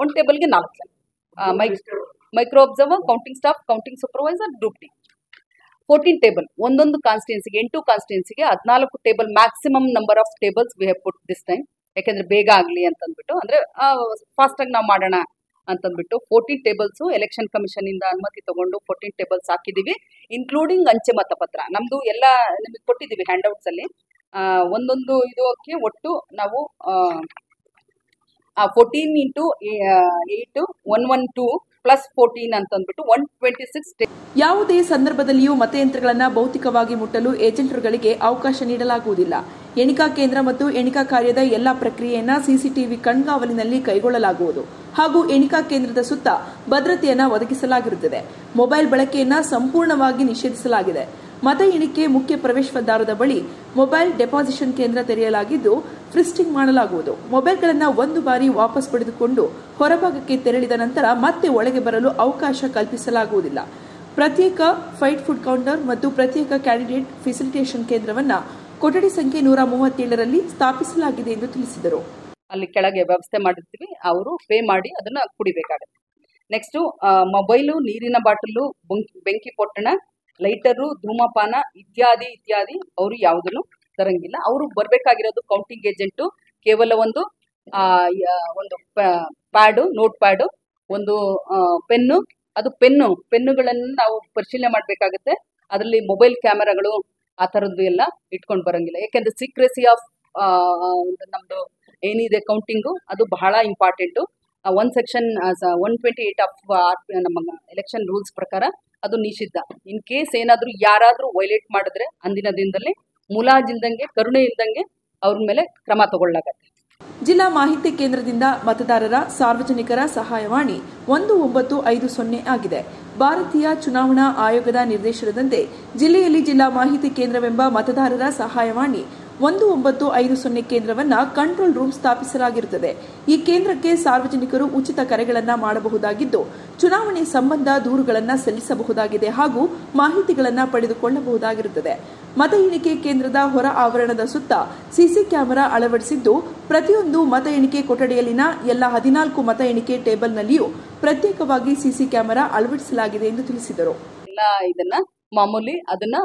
ಒಂದು ಟೇಬಲ್ಗೆ 4 ಜನ. Micro observer, counting staff, counting supervisor, group D. 14 table, ಒಂದೊಂದು ಕಾನ್ಸ್ಟಿಟ್ಯೂನ್ಸಿಗೆ 8 ಕಾನ್ಸ್ಟಿಟ್ಯೂನ್ಸಿಗೆ 14 table maximum number of tables we have put this time. ಯಾಕೆಂದ್ರೆ ಬೇಗ ಆಗಲಿ ಅಂತಂದ್ಬಿಟ್ಟು, ಅಂದ್ರೆ ಫಾಸ್ಟ್ ಆಗಿ ನಾವು ಮಾಡೋಣ ಅಂತಂದ್ಬಿಟ್ಟು 14 ಟೇಬಲ್ಸ್ ಎಲೆಕ್ಷನ್ ಕಮಿಷನ್ ಇಂದ ಅನುಮತಿ ತಗೊಂಡು 14 ಟೇಬಲ್ಸ್ ಹಾಕಿದೀವಿ, ಇನ್ಕ್ಲೂಡಿಂಗ್ ಅಂಚೆ ಮತಪತ್ರ. ನಮ್ದು ಎಲ್ಲ ನಿಮಗೆ ಕೊಟ್ಟಿದ್ದೀವಿ ಹ್ಯಾಂಡ್ಔಟ್ಸ್ ಅಲ್ಲಿ. ಒಂದೊಂದು ಇದಕ್ಕೆ ಒಟ್ಟು ನಾವು 14 ಇಂಟು 8 112 ಪ್ಲಸ್ 14 ಅಂತಂದ್ಬಿಟ್ಟು 126. ಯಾವುದೇ ಸಂದರ್ಭದಲ್ಲಿಯೂ ಮತಯಂತ್ರಗಳನ್ನು ಭೌತಿಕವಾಗಿ ಮುಟ್ಟಲು ಏಜೆಂಟರುಗಳಿಗೆ ಅವಕಾಶ ನೀಡಲಾಗುವುದಿಲ್ಲ. ಎಣಿಕಾ ಕೇಂದ್ರ ಮತ್ತು ಎಣಿಕಾ ಕಾರ್ಯದ ಎಲ್ಲಾ ಪ್ರಕ್ರಿಯೆಯನ್ನ ಸಿಸಿಟಿವಿ ಕಣ್ಗಾವಲಿನಲ್ಲಿ ಕೈಗೊಳ್ಳಲಾಗುವುದು ಹಾಗೂ ಎಣಿಕಾ ಕೇಂದ್ರದ ಸುತ್ತ ಭದ್ರತೆಯನ್ನ ಒದಗಿಸಲಾಗಿರುತ್ತದೆ. ಮೊಬೈಲ್ ಬಳಕೆಯನ್ನ ಸಂಪೂರ್ಣವಾಗಿ ನಿಷೇಧಿಸಲಾಗಿದೆ. ಮತ ಎಣಿಕೆ ಮುಖ್ಯ ಪ್ರವೇಶದ್ವಾರದ ಬಳಿ ಮೊಬೈಲ್ ಡೆಪಾಸಿಷನ್ ಕೇಂದ್ರ ತೆರೆಯಲಾಗಿದ್ದು ಫ್ರಿಸ್ಟಿಂಗ್ ಮಾಡಲಾಗುವುದು. ಮೊಬೈಲ್ಗಳನ್ನು ಒಂದು ಬಾರಿ ವಾಪಸ್ ಪಡೆದುಕೊಂಡು ಹೊರಭಾಗಕ್ಕೆ ತೆರಳಿದ ನಂತರ ಮತ್ತೆ ಒಳಗೆ ಬರಲು ಅವಕಾಶ ಕಲ್ಪಿಸಲಾಗುವುದಿಲ್ಲ. ಪ್ರತ್ಯೇಕ ಫೈಟ್ ಫುಡ್ ಕೌಂಟರ್ ಮತ್ತು ಪ್ರತ್ಯೇಕ ಕ್ಯಾಂಡಿಡೇಟ್ ಫೆಸಿಲಿಟೇಷನ್ ಕೇಂದ್ರವನ್ನು ಕೊಠಡಿ ಸಂಖ್ಯೆ 137ರಲ್ಲಿ ಸ್ಥಾಪಿಸಲಾಗಿದೆ ಎಂದು ತಿಳಿಸಿದರು. ಅಲ್ಲಿ ಕೆಳಗೆ ವ್ಯವಸ್ಥೆ ಮಾಡಿರ್ತೀವಿ, ಅವರು ಪೇ ಮಾಡಿ ಅದನ್ನ ಕುಡಿಬೇಕಾಗುತ್ತೆ. ನೆಕ್ಸ್ಟ್ ಮೊಬೈಲು, ನೀರಿನ ಬಾಟಲು, ಬೆಂಕಿ ಪೊಟ್ಟಣ, ಲೈಟರು, ಧೂಮಪಾನ ಇತ್ಯಾದಿ ಇತ್ಯಾದಿ ಅವರು ಯಾವುದನ್ನು ತರಂಗಿಲ್ಲ. ಅವರು ಬರಬೇಕಾಗಿರೋದು ಕೌಂಟಿಂಗ್ ಏಜೆಂಟು ಕೇವಲ ಒಂದು ಪ್ಯಾಡು, ನೋಟ್ ಪ್ಯಾಡು, ಒಂದು ಪೆನ್ನು. ಅದು ಪೆನ್ನುಗಳನ್ನು ನಾವು ಪರಿಶೀಲನೆ ಮಾಡಬೇಕಾಗುತ್ತೆ. ಅದರಲ್ಲಿ ಮೊಬೈಲ್ ಕ್ಯಾಮೆರಾಗಳು ಆ ಥರದ್ದು ಎಲ್ಲ ಇಟ್ಕೊಂಡು ಬರಂಗಿಲ್ಲ. ಯಾಕೆಂದ್ರೆ ಸೀಕ್ರೆಸಿ ಆಫ್ ನಮ್ದು ಏನಿದೆ ಕೌಂಟಿಂಗು ಅದು ಬಹಳ ಇಂಪಾರ್ಟೆಂಟು. 1 ಸೆಕ್ಷನ್ 128 ಆಫ್ ನಮ್ಮ ಎಲೆಕ್ಷನ್ ರೂಲ್ಸ್ ಪ್ರಕಾರ ಅದು ನಿಷಿದ್ಧ. ಇನ್ ಕೇಸ್ ಏನಾದರೂ ಯಾರಾದರೂ ವೈಲೇಟ್ ಮಾಡಿದ್ರೆ ಅಂದಿನ ದಿನದಲ್ಲಿ ಮುಲಾಜಿಲ್ದಂಗೆ, ಕರುಣೆ ಇಲ್ದಂಗೆ ಅವ್ರ ಮೇಲೆ ಕ್ರಮ ತಗೊಳ್ಳಾಗತ್ತೆ. ಜಿಲ್ಲಾ ಮಾಹಿತಿ ಕೇಂದ್ರದಿಂದ ಮತದಾರರ ಸಾರ್ವಜನಿಕರ ಸಹಾಯವಾಣಿ 1950 ಆಗಿದೆ. ಭಾರತೀಯ ಚುನಾವಣಾ ಆಯೋಗದ ನಿರ್ದೇಶನದಂತೆ ಜಿಲ್ಲೆಯಲ್ಲಿ ಜಿಲ್ಲಾ ಮಾಹಿತಿ ಕೇಂದ್ರವೆಂಬ ಮತದಾರರ ಸಹಾಯವಾಣಿ 1950 ಕೇಂದ್ರವನ್ನು ಕಂಟ್ರೋಲ್ ರೂಮ್ ಸ್ಥಾಪಿಸಲಾಗಿರುತ್ತದೆ. ಈ ಕೇಂದ್ರಕ್ಕೆ ಸಾರ್ವಜನಿಕರು ಉಚಿತ ಕರೆಗಳನ್ನು ಮಾಡಬಹುದಾಗಿದ್ದು, ಚುನಾವಣೆ ಸಂಬಂಧ ದೂರುಗಳನ್ನು ಸಲ್ಲಿಸಬಹುದಾಗಿದೆ ಹಾಗೂ ಮಾಹಿತಿಗಳನ್ನು ಪಡೆದುಕೊಳ್ಳಬಹುದಾಗಿರುತ್ತದೆ. ಮತ ಎಣಿಕೆ ಕೇಂದ್ರದ ಹೊರ ಆವರಣದ ಸುತ್ತ ಸಿಸಿ ಕ್ಯಾಮೆರಾ ಅಳವಡಿಸಿದ್ದು, ಪ್ರತಿಯೊಂದು ಮತ ಎಣಿಕೆ ಕೊಠಡಿಯಲ್ಲಿನ ಎಲ್ಲ 14 ಮತ ಎಣಿಕೆ ಟೇಬಲ್ನಲ್ಲಿಯೂ ಪ್ರತ್ಯೇಕವಾಗಿ ಸಿಸಿ ಕ್ಯಾಮೆರಾ ಅಳವಡಿಸಲಾಗಿದೆ ಎಂದು ತಿಳಿಸಿದರು. ಇದನ್ನ ಮಾಮೂಲಿ ಅದನ್ನ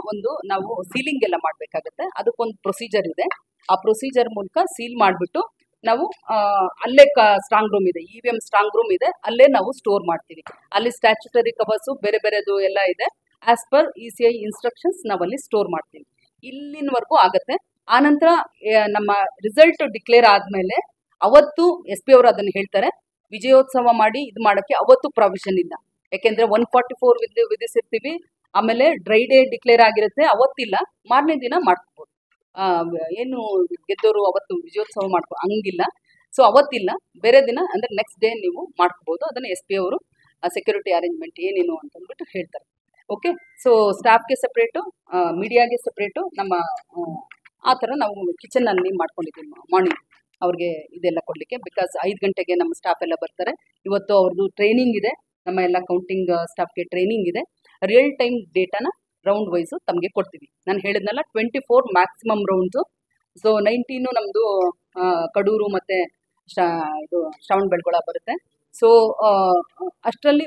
ನಾವು ಸೀಲಿಂಗ್ ಎಲ್ಲ ಮಾಡ್ಬೇಕಾಗತ್ತೆ. ಅದಕ್ಕೊಂದು ಪ್ರೊಸೀಜರ್ ಇದೆ. ಆ ಪ್ರೊಸೀಜರ್ ಮೂಲಕ ಸೀಲ್ ಮಾಡಿಬಿಟ್ಟು ನಾವು ಅಲ್ಲೇ ಸ್ಟ್ರಾಂಗ್ ರೂಮ್ ಇದೆ, EVM ಸ್ಟ್ರಾಂಗ್ ರೂಮ್ ಇದೆ, ಅಲ್ಲೇ ನಾವು ಸ್ಟೋರ್ ಮಾಡ್ತೀವಿ. ಅಲ್ಲಿ ಸ್ಟ್ಯಾಚ್ಯುಟರಿ ಕವರ್ಸು ಬೇರೆ ಬೇರೆದು ಎಲ್ಲ ಇದೆ. ಆಸ್ ಪರ್ ECI ಇನ್ಸ್ಟ್ರಕ್ಷನ್ಸ್ ನಾವಲ್ಲಿ ಸ್ಟೋರ್ ಮಾಡ್ತೀವಿ. ಇಲ್ಲಿನವರೆಗೂ ಆಗತ್ತೆ. ಆನಂತರ ನಮ್ಮ ರಿಸಲ್ಟ್ ಡಿಕ್ಲೇರ್ ಆದ್ಮೇಲೆ ಅವತ್ತು SP ಅವರು ಅದನ್ನ ಹೇಳ್ತಾರೆ, ವಿಜಯೋತ್ಸವ ಮಾಡಿ ಇದು ಮಾಡಕ್ಕೆ ಅವತ್ತು ಪ್ರಾವಿಷನ್ ಇಲ್ಲ. ಯಾಕೆಂದ್ರೆ 144 ವಿಧಿಸಿರ್ತೀವಿ. ಆಮೇಲೆ ಡ್ರೈ ಡೇ ಡಿಕ್ಲೇರ್ ಆಗಿರುತ್ತೆ, ಅವತ್ತಿಲ್ಲ. ಮಾರನೇ ದಿನ ಮಾಡ್ಕೋಬಹುದು. ಏನು ಗೆದ್ದವರು ಅವತ್ತು ವಿಜಯೋತ್ಸವ ಹಂಗಿಲ್ಲ. ಸೊ ಅವತ್ತಿಲ್ಲ, ಬೇರೆ ದಿನ ಅಂದ್ರೆ ನೆಕ್ಸ್ಟ್ ಡೇ ನೀವು ಮಾಡ್ಕೋಬಹುದು. ಅದನ್ನ SP ಅವರು ಸೆಕ್ಯೂರಿಟಿ ಅರೇಂಜ್ಮೆಂಟ್ ಏನೇನು ಅಂತಂದ್ಬಿಟ್ಟು ಹೇಳ್ತಾರೆ. ಓಕೆ, ಸೊ ಸ್ಟಾಫ್ಗೆ ಸಪ್ರೇಟು, ಮೀಡಿಯಾಗೆ ಸಪ್ರೇಟು, ನಮ್ಮ ಆ ಥರ ನಾವು ಕಿಚನ್ ಅಲ್ಲಿ ಮಾಡ್ಕೊಂಡಿದ್ದೀವಿ ಮಾರ್ನಿಂಗ್ ಅವ್ರಿಗೆ ಇದೆಲ್ಲ ಕೊಡ್ಲಿಕ್ಕೆ. ಬಿಕಾಸ್ 5 ಗಂಟೆಗೆ ನಮ್ಮ ಸ್ಟಾಫ್ ಎಲ್ಲ ಬರ್ತಾರೆ. ಇವತ್ತು ಅವ್ರದ್ದು ಟ್ರೈನಿಂಗ್ ಇದೆ, ನಮ್ಮ ಎಲ್ಲ ಕೌಂಟಿಂಗ್ ಸ್ಟಾಫ್ಗೆ ಟ್ರೈನಿಂಗ್ ಇದೆ. ರಿಯಲ್ ಟೈಮ್ ಡೇಟಾನ ರೌಂಡ್ ವೈಸು ತಮಗೆ ಕೊಡ್ತೀವಿ. ನಾನು ಹೇಳಿದ್ನಲ್ಲ 24 ಮ್ಯಾಕ್ಸಿಮಮ್ ರೌಂಡ್ಸು. ಸೊ 19 ನಮ್ಮದು ಕಡೂರು ಮತ್ತು ಇದು ಶ್ರವಣ ಬೆಳಗೊಳ ಬರುತ್ತೆ. ಸೊ ಅಷ್ಟರಲ್ಲಿ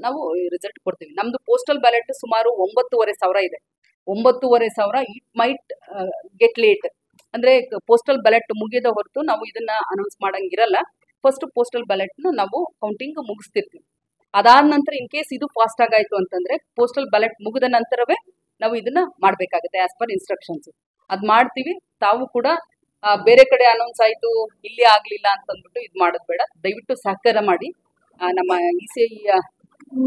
ನಾವು ರಿಸಲ್ಟ್ ಕೊಡ್ತೀವಿ. ನಮ್ಮದು ಪೋಸ್ಟಲ್ ಬ್ಯಾಲೆಟ್ ಸುಮಾರು 9,500 ಇದೆ. 9,500 ಇಟ್ ಮೈಟ್ ಗೆಟ್ ಲೇಟ್. ಅಂದರೆ ಪೋಸ್ಟಲ್ ಬ್ಯಾಲೆಟ್ ಮುಗಿದ ಹೊರತು ನಾವು ಇದನ್ನು ಅನೌನ್ಸ್ ಮಾಡೋಂಗಿರಲ್ಲ. ಫಸ್ಟ್ ಪೋಸ್ಟಲ್ ಬ್ಯಾಲೆಟ್ನ ನಾವು ಕೌಂಟಿಂಗ್ ಮುಗಿಸ್ತಿರ್ತೀವಿ. ಅದಾದ ನಂತರ ಇನ್ ಕೇಸ್ ಇದು ಫಾಸ್ಟ್ ಆಗಾಯ್ತು ಅಂತಂದ್ರೆ ಪೋಸ್ಟಲ್ ಬ್ಯಾಲೆಟ್ ಮುಗಿದ ನಂತರವೇ ನಾವು ಇದನ್ನ ಮಾಡಬೇಕಾಗುತ್ತೆ ಆಸ್ ಪರ್ ಇನ್ಸ್ಟ್ರಕ್ಷನ್ಸ್. ಅದು ಮಾಡ್ತೀವಿ. ತಾವು ಕೂಡ ಬೇರೆ ಕಡೆ ಅನೌನ್ಸ್ ಆಯ್ತು, ಇಲ್ಲಿ ಆಗ್ಲಿಲ್ಲ ಅಂತಂದ್ಬಿಟ್ಟು ಇದು ಮಾಡೋದು ಬೇಡ. ದಯವಿಟ್ಟು ಸಹಕಾರ ಮಾಡಿ. ನಮ್ಮ ECI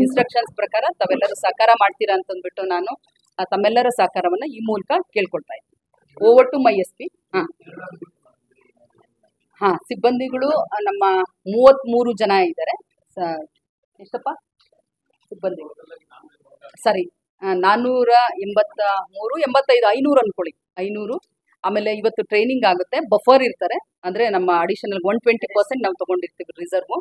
ಇನ್ಸ್ಟ್ರಕ್ಷನ್ಸ್ ಪ್ರಕಾರ ತಾವೆಲ್ಲರೂ ಸಹಕಾರ ಮಾಡ್ತೀರಾ ಅಂತಂದ್ಬಿಟ್ಟು ನಾನು ತಮ್ಮೆಲ್ಲರ ಸಹಕಾರವನ್ನ ಈ ಮೂಲಕ ಕೇಳ್ಕೊಳ್ತಾ ಇದ್ದೀನಿ. Over to my SP. ಸಿಬ್ಬಂದಿಗಳು ನಮ್ಮ 33 ಜನ ಇದ್ದಾರೆ. ಎಷ್ಟಪ್ಪ ಸಿಬ್ಬಂದಿಗಳು? ಸರಿ, 483, 85, 500 ಅನ್ಕೊಳ್ಳಿ, 500. ಆಮೇಲೆ ಇವತ್ತು ಟ್ರೈನಿಂಗ್ ಆಗುತ್ತೆ, ಬಫರ್ ಇರ್ತಾರೆ, ಅಂದ್ರೆ ನಮ್ಮ ಅಡಿಷನಲ್ 120% ನಾವು ತಗೊಂಡಿರ್ತೀವಿ ರಿಸರ್ವ್.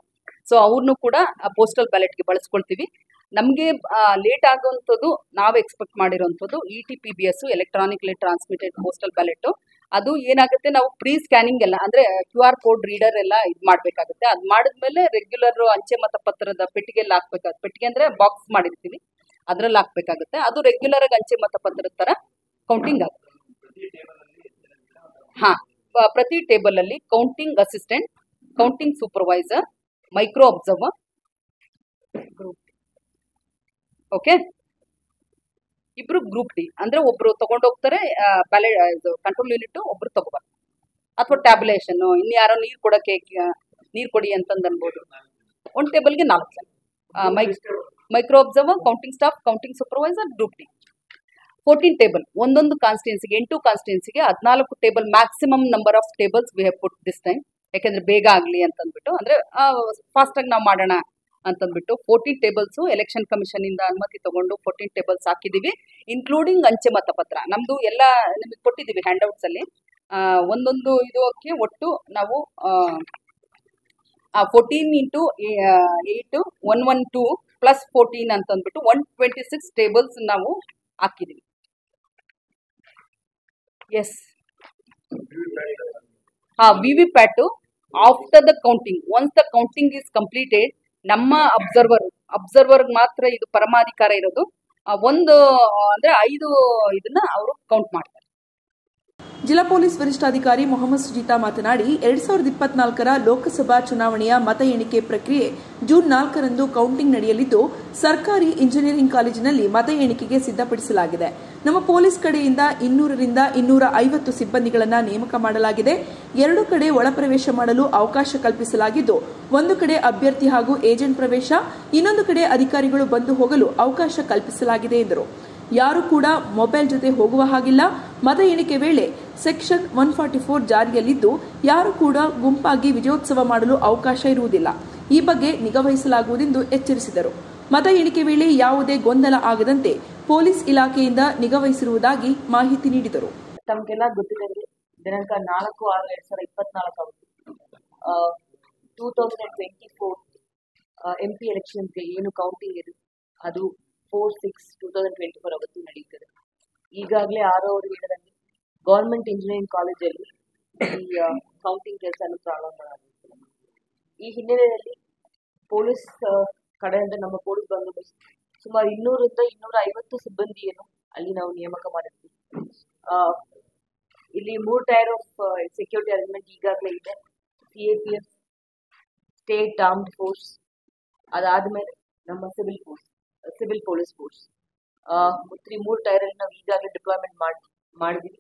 ಸೊ ಅವ್ರನ್ನು ಕೂಡ ಪೋಸ್ಟಲ್ ಬ್ಯಾಲೆಟ್ಗೆ ಬಳಸ್ಕೊಳ್ತೀವಿ. ನಮಗೆ ಲೇಟ್ ಆಗುವಂಥದ್ದು ನಾವು ಎಕ್ಸ್ಪೆಕ್ಟ್ ಮಾಡಿರೋಂಥದ್ದು ETPBS, electronically transmitted postal ballot. ಅದು ಏನಾಗುತ್ತೆ, ನಾವು ಪ್ರೀ ಸ್ಕ್ಯಾನಿಂಗ್ ಎಲ್ಲ ಅಂದ್ರೆ QR ಕೋಡ್ ರೀಡರ್ ಎಲ್ಲ ಇದು ಮಾಡಬೇಕಾಗುತ್ತೆ. ಅದು ಮಾಡಿದ್ಮೇಲೆ ರೆಗ್ಯುಲರ್ ಅಂಚೆ ಮತಪತ್ರದ ಪೆಟ್ಟಿಗೆಲ್ಲ ಹಾಕ್ಬೇಕಾಗುತ್ತೆ. ಪೆಟ್ಟಿಗೆ ಅಂದ್ರೆ ಬಾಕ್ಸ್ ಮಾಡಿರ್ತೀವಿ, ಅದ್ರಲ್ಲಿ ಹಾಕ್ಬೇಕಾಗುತ್ತೆ. ಅದು ರೆಗ್ಯುಲರ್ ಆಗಿ ಅಂಚೆ ಮತಪತ್ರದ ತರ ಕೌಂಟಿಂಗ್ ಆಗುತ್ತೆ. ಪ್ರತಿ ಟೇಬಲ್ ಅಲ್ಲಿ counting assistant, counting supervisor, micro observer, okay, ಇಬ್ರು ಗ್ರೂಪ್ ಡಿ ಅಂದ್ರೆ ಒಬ್ರು ತಗೊಂಡೋಗ್ತಾರೆ ಬ್ಯಾಲೆಟ್ ಕಂಟ್ರೋಲ್ ಯೂನಿಟ್, ಒಬ್ರು ತಗೋಬಾರ್ದು. ಅಥವಾ ಟ್ಯಾಬ್ಯುಲೇಷನ್, ಇನ್ಯಾರೋ ನೀರು ಕೊಡಿ ಅಂತಂದು ಅನ್ಬೋದು. ಒಂದು ಟೇಬಲ್ಗೆ 4 ಜನ. Micro observer, counting staff, counting supervisor, group D. 14 table, ಒಂದೊಂದು ಕಾನ್ಸ್ಟಿಟ್ಯೂನ್ಸಿಗೆ 8 ಕಾನ್ಸ್ಟಿಟ್ಯೂನ್ಸಿಗೆ 14 table, maximum number of tables we have put this time. ಯಾಕೆಂದ್ರೆ ಬೇಗ ಆಗಲಿ ಅಂತಂದ್ಬಿಟ್ಟು, ಅಂದ್ರೆ ಫಾಸ್ಟ್ ಆಗಿ ನಾವು ಮಾಡೋಣ ಅಂತಂದ್ಬಿಟ್ಟು 14 ಟೇಬಲ್ಸ್ ಎಲೆಕ್ಷನ್ ಕಮಿಷನ್ ಇಂದ ಅನುಮತಿ ತಗೊಂಡು 14 ಟೇಬಲ್ಸ್ ಹಾಕಿದೀವಿ, ಇನ್ಕ್ಲೂಡಿಂಗ್ ಅಂಚೆ ಮತಪತ್ರ. ನಮ್ದು ಎಲ್ಲ ನಿಮಗೆ ಕೊಟ್ಟಿದ್ದೀವಿ ಹ್ಯಾಂಡ್ಔಟ್ಸ್ ಅಲ್ಲಿ. ಒಂದೊಂದು ಇದಕ್ಕೆ ಒಟ್ಟು ನಾವು 14 × 8 112 ಪ್ಲಸ್ 14 ಅಂತಂದ್ಬಿಟ್ಟು 126 ಟೇಬಲ್ಸ್ ನಾವು ಹಾಕಿದೀವಿ. Yes, VVPAT after the counting, once the counting is completed, ನಮ್ಮ ಅಬ್ಸರ್ವರ್ ಮಾತ್ರ ಇದು ಪರಮಾಧಿಕಾರ ಇರೋದು. ಒಂದು ಅಂದ್ರೆ 5 ಇದನ್ನ ಅವರು ಕೌಂಟ್ ಮಾಡ್ತಾರೆ. ಜಿಲ್ಲಾ ಪೊಲೀಸ್ ವರಿಷ್ಠಾಧಿಕಾರಿ ಮೊಹಮ್ಮದ್ ಸುಜಿತಾ ಮಾತನಾಡಿ, 2024ರ ಲೋಕಸಭಾ ಚುನಾವಣೆಯ ಮತ ಎಣಿಕೆ ಪ್ರಕ್ರಿಯೆ ಜೂನ್ 4ರಂದು ಕೌಂಟಿಂಗ್ ನಡೆಯಲಿದ್ದು, ಸರ್ಕಾರಿ ಇಂಜಿನಿಯರಿಂಗ್ ಕಾಲೇಜಿನಲ್ಲಿ ಮತ ಎಣಿಕೆಗೆ ಸಿದ್ಧಪಡಿಸಲಾಗಿದೆ. ನಮ್ಮ ಪೊಲೀಸ್ ಕಡೆಯಿಂದ 200 ರಿಂದ 250 ಸಿಬ್ಬಂದಿಗಳನ್ನು ನೇಮಕ ಮಾಡಲಾಗಿದೆ. 2 ಕಡೆ ಒಳಪ್ರವೇಶ ಮಾಡಲು ಅವಕಾಶ ಕಲ್ಪಿಸಲಾಗಿದ್ದು, ಒಂದು ಕಡೆ ಅಭ್ಯರ್ಥಿ ಹಾಗೂ ಏಜೆಂಟ್ ಪ್ರವೇಶ, ಇನ್ನೊಂದು ಕಡೆ ಅಧಿಕಾರಿಗಳು ಬಂದು ಹೋಗಲು ಅವಕಾಶ ಕಲ್ಪಿಸಲಾಗಿದೆ ಎಂದರು. ಯಾರು ಕೂಡ ಮೊಬೈಲ್ ಜೊತೆ ಹೋಗುವ ಹಾಗಿಲ್ಲ. ಮತ ಎಣಿಕೆ ವೇಳೆ ಸೆಕ್ಷನ್ 144 ಜಾರಿಯಲ್ಲಿದ್ದು, ಯಾರು ಕೂಡ ಗುಂಪಾಗಿ ವಿಜಯೋತ್ಸವ ಮಾಡಲು ಅವಕಾಶ ಇರುವುದಿಲ್ಲ. ಈ ಬಗ್ಗೆ ನಿಗಾವಹಿಸಲಾಗುವುದೆಂದು ಎಚ್ಚರಿಸಿದರು. ಮತ ಎಣಿಕೆ ವೇಳೆ ಯಾವುದೇ ಗೊಂದಲ ಆಗದಂತೆ ಪೊಲೀಸ್ ಇಲಾಖೆಯಿಂದ ನಿಗಾವಹಿಸಿರುವುದಾಗಿ ಮಾಹಿತಿ ನೀಡಿದರು. ತಮಗೆಲ್ಲ ಗೊತ್ತಿದೆ, ದಿನಾಂಕ 4/6/2024 2024 MP ಎಲೆಕ್ಷನ್ಗೆ ಏನು ಕೌಂಟಿಂಗ್ ಇದೆ ಅದು 4/6/2024 ಅವತ್ತು ನಡೆಯುತ್ತದೆ. ಈಗಾಗಲೇ ಅವರು ಹೇಳಿದಂಗೆ ಗೌರ್ಮೆಂಟ್ ಇಂಜಿನಿಯರಿಂಗ್ ಕಾಲೇಜಲ್ಲಿ ಈ ಕೌಂಟಿಂಗ್ ಕೆಲಸನೂ ಪ್ರಾರಂಭವಾಗುತ್ತದೆ. ಈ ಹಿನ್ನೆಲೆಯಲ್ಲಿ ಪೊಲೀಸ್ ಕಡೆಯಿಂದ ನಮ್ಮ ಪೊಲೀಸ್ ಬಂದೋಬಸ್ತ್ ಸುಮಾರು 200 ರಿಂದ 250 ಸಿಬ್ಬಂದಿಯನ್ನು ಅಲ್ಲಿ ನಾವು ನೇಮಕ ಮಾಡಿರ್ತೀವಿ. ಇಲ್ಲಿ 3 ಟೈರ್ ಆಫ್ ಸೆಕ್ಯೂರಿಟಿ ಅರೇಂಜ್ಮೆಂಟ್ ಈಗಾಗಲೇ ಇದೆ. CAPF, ಸ್ಟೇಟ್ ಆರ್ಮ್ಡ್ ಫೋರ್ಸ್, ಅದಾದ್ಮೇಲೆ ನಮ್ಮ ಸಿವಿಲ್ ಪೊಲೀಸ್ ಫೋರ್ಸ್, 3 ಟೈರ್ ಅಲ್ಲಿ ನಾವು ಈಗಾಗಲೇ ಡಿಪ್ಲಾಯ್ಮೆಂಟ್ ಮಾಡಿದೀವಿ.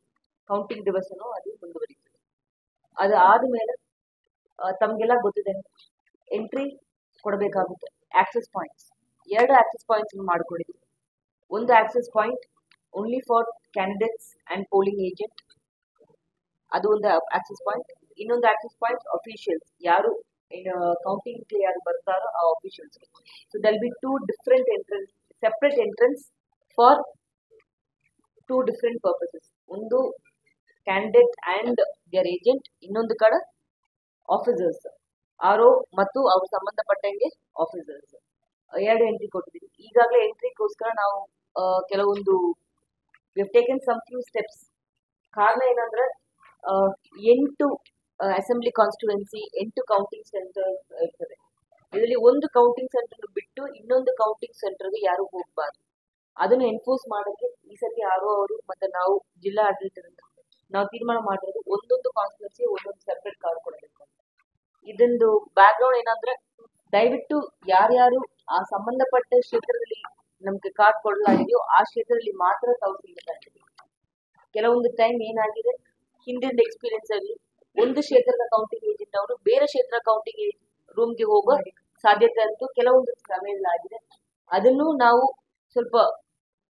ಕೌಂಟಿಂಗ್ ದಿವಸನೂ ಅದು ಮುಂದುವರಿಯುತ್ತದೆ. ಅದು ಆದ್ಮೇಲೆ ತಮ್ಗೆಲ್ಲ ಗೊತ್ತಿದೆ, ಎಂಟ್ರಿ ಕೊಡಬೇಕಾಗುತ್ತೆ. ಆಕ್ಸೆಸ್ ಪಾಯಿಂಟ್ಸ್, 2 ಆಕ್ಸೆಸ್ ಪಾಯಿಂಟ್ಸ್ ಮಾಡ್ಕೊಂಡಿದ್ವಿ. ಒಂದು access point only for candidates and polling agent, ಅದು ಒಂದು ಆಕ್ಸೆಸ್ ಪಾಯಿಂಟ್. ಇನ್ನೊಂದು ಆಕ್ಸೆಸ್ ಪಾಯಿಂಟ್ ಅಫಿಷಿಯಲ್ಸ್, ಯಾರು ಕೌಂಟಿಂಗ್ ಯಾರು ಬರ್ತಾರೋ ಆ officials. So there'll be 2 different entrance, separate entrance for 2 different purposes. ಒಂದು ಕ್ಯಾಂಡಿಡೇಟ್ ಅಂಡ್ ದೇರ್ ಏಜೆಂಟ್, ಇನ್ನೊಂದು ಕಡೆ ಆಫೀಸರ್ಸ್, RO ಮತ್ತು ಅವ್ರು ಸಂಬಂಧಪಟ್ಟಂಗೆ ಆಫೀಸರ್ಸ್. 2 ಎಂಟ್ರಿ ಕೊಟ್ಟಿದ್ದೀವಿ. ಈಗಾಗಲೇ ಎಂಟ್ರಿಗೋಸ್ಕರ ನಾವು ಕೆಲವೊಂದು we have taken some few steps. ಕಾರಣ ಏನಂದ್ರೆ 8 ಅಸೆಂಬ್ಲಿ ಕಾನ್ಸ್ಟಿಟ್ಯೂಯೆನ್ಸಿ, 8 ಕೌಂಟಿಂಗ್ ಸೆಂಟರ್ ಇರ್ತದೆ. ಇದರಲ್ಲಿ ಒಂದು ಕೌಂಟಿಂಗ್ ಸೆಂಟರ್ ಬಿಟ್ಟು ಇನ್ನೊಂದು ಕೌಂಟಿಂಗ್ ಸೆಂಟರ್ಗೆ ಯಾರು ಹೋಗಬಾರ್ದು. ಅದನ್ನು ಎನ್ಫೋರ್ಸ್ ಮಾಡೋಕ್ಕೆ ಈ ಸತಿ ಅವರು ಮತ್ತೆ ನಾವು ಜಿಲ್ಲಾ ಆಡಳಿತದಿಂದ ನಾವು ತೀರ್ಮಾನ ಮಾಡಿರೋದು ಒಂದೊಂದು ಕಾನ್ಸ್ಟಿಟ್ಯೂನ್ಸಿ ಒಂದೊಂದು ಸೆಪರೇಟ್ ಕಾರ್ಡ್ ಕೊಡಬೇಕು ಅಂತ. ಇದೊಂದು ಬ್ಯಾಕ್ ಗ್ರೌಂಡ್ ಏನಂದ್ರೆ, ದಯವಿಟ್ಟು ಯಾರ್ಯಾರು ಆ ಸಂಬಂಧಪಟ್ಟ ಕ್ಷೇತ್ರದಲ್ಲಿ ನಮ್ಗೆ ಕಾರ್ಡ್ ಕೊಡಲಾಗಿದೆಯೋ ಆ ಕ್ಷೇತ್ರದಲ್ಲಿ ಮಾತ್ರ ತಾವು ಸಿಗಬೇಕಾಗಿದೆ. ಕೆಲವೊಂದು ಟೈಮ್ ಏನಾಗಿದೆ, ಹಿಂದಿನ ಎಕ್ಸ್ಪೀರಿಯನ್ಸ್ ಅಲ್ಲಿ ಒಂದು ಕ್ಷೇತ್ರದ ಕೌಂಟಿಂಗ್ ಏಜೆಂಟ್ ಅವರು ಬೇರೆ ಕ್ಷೇತ್ರ ಕೌಂಟಿಂಗ್ ರೂಮ್ಗೆ ಹೋಗೋ ಸಾಧ್ಯತೆ ಅಂತೂ ಕೆಲವೊಂದು ಸಮಯದಲ್ಲಾಗಿದೆ. ಅದನ್ನು ನಾವು ಸ್ವಲ್ಪ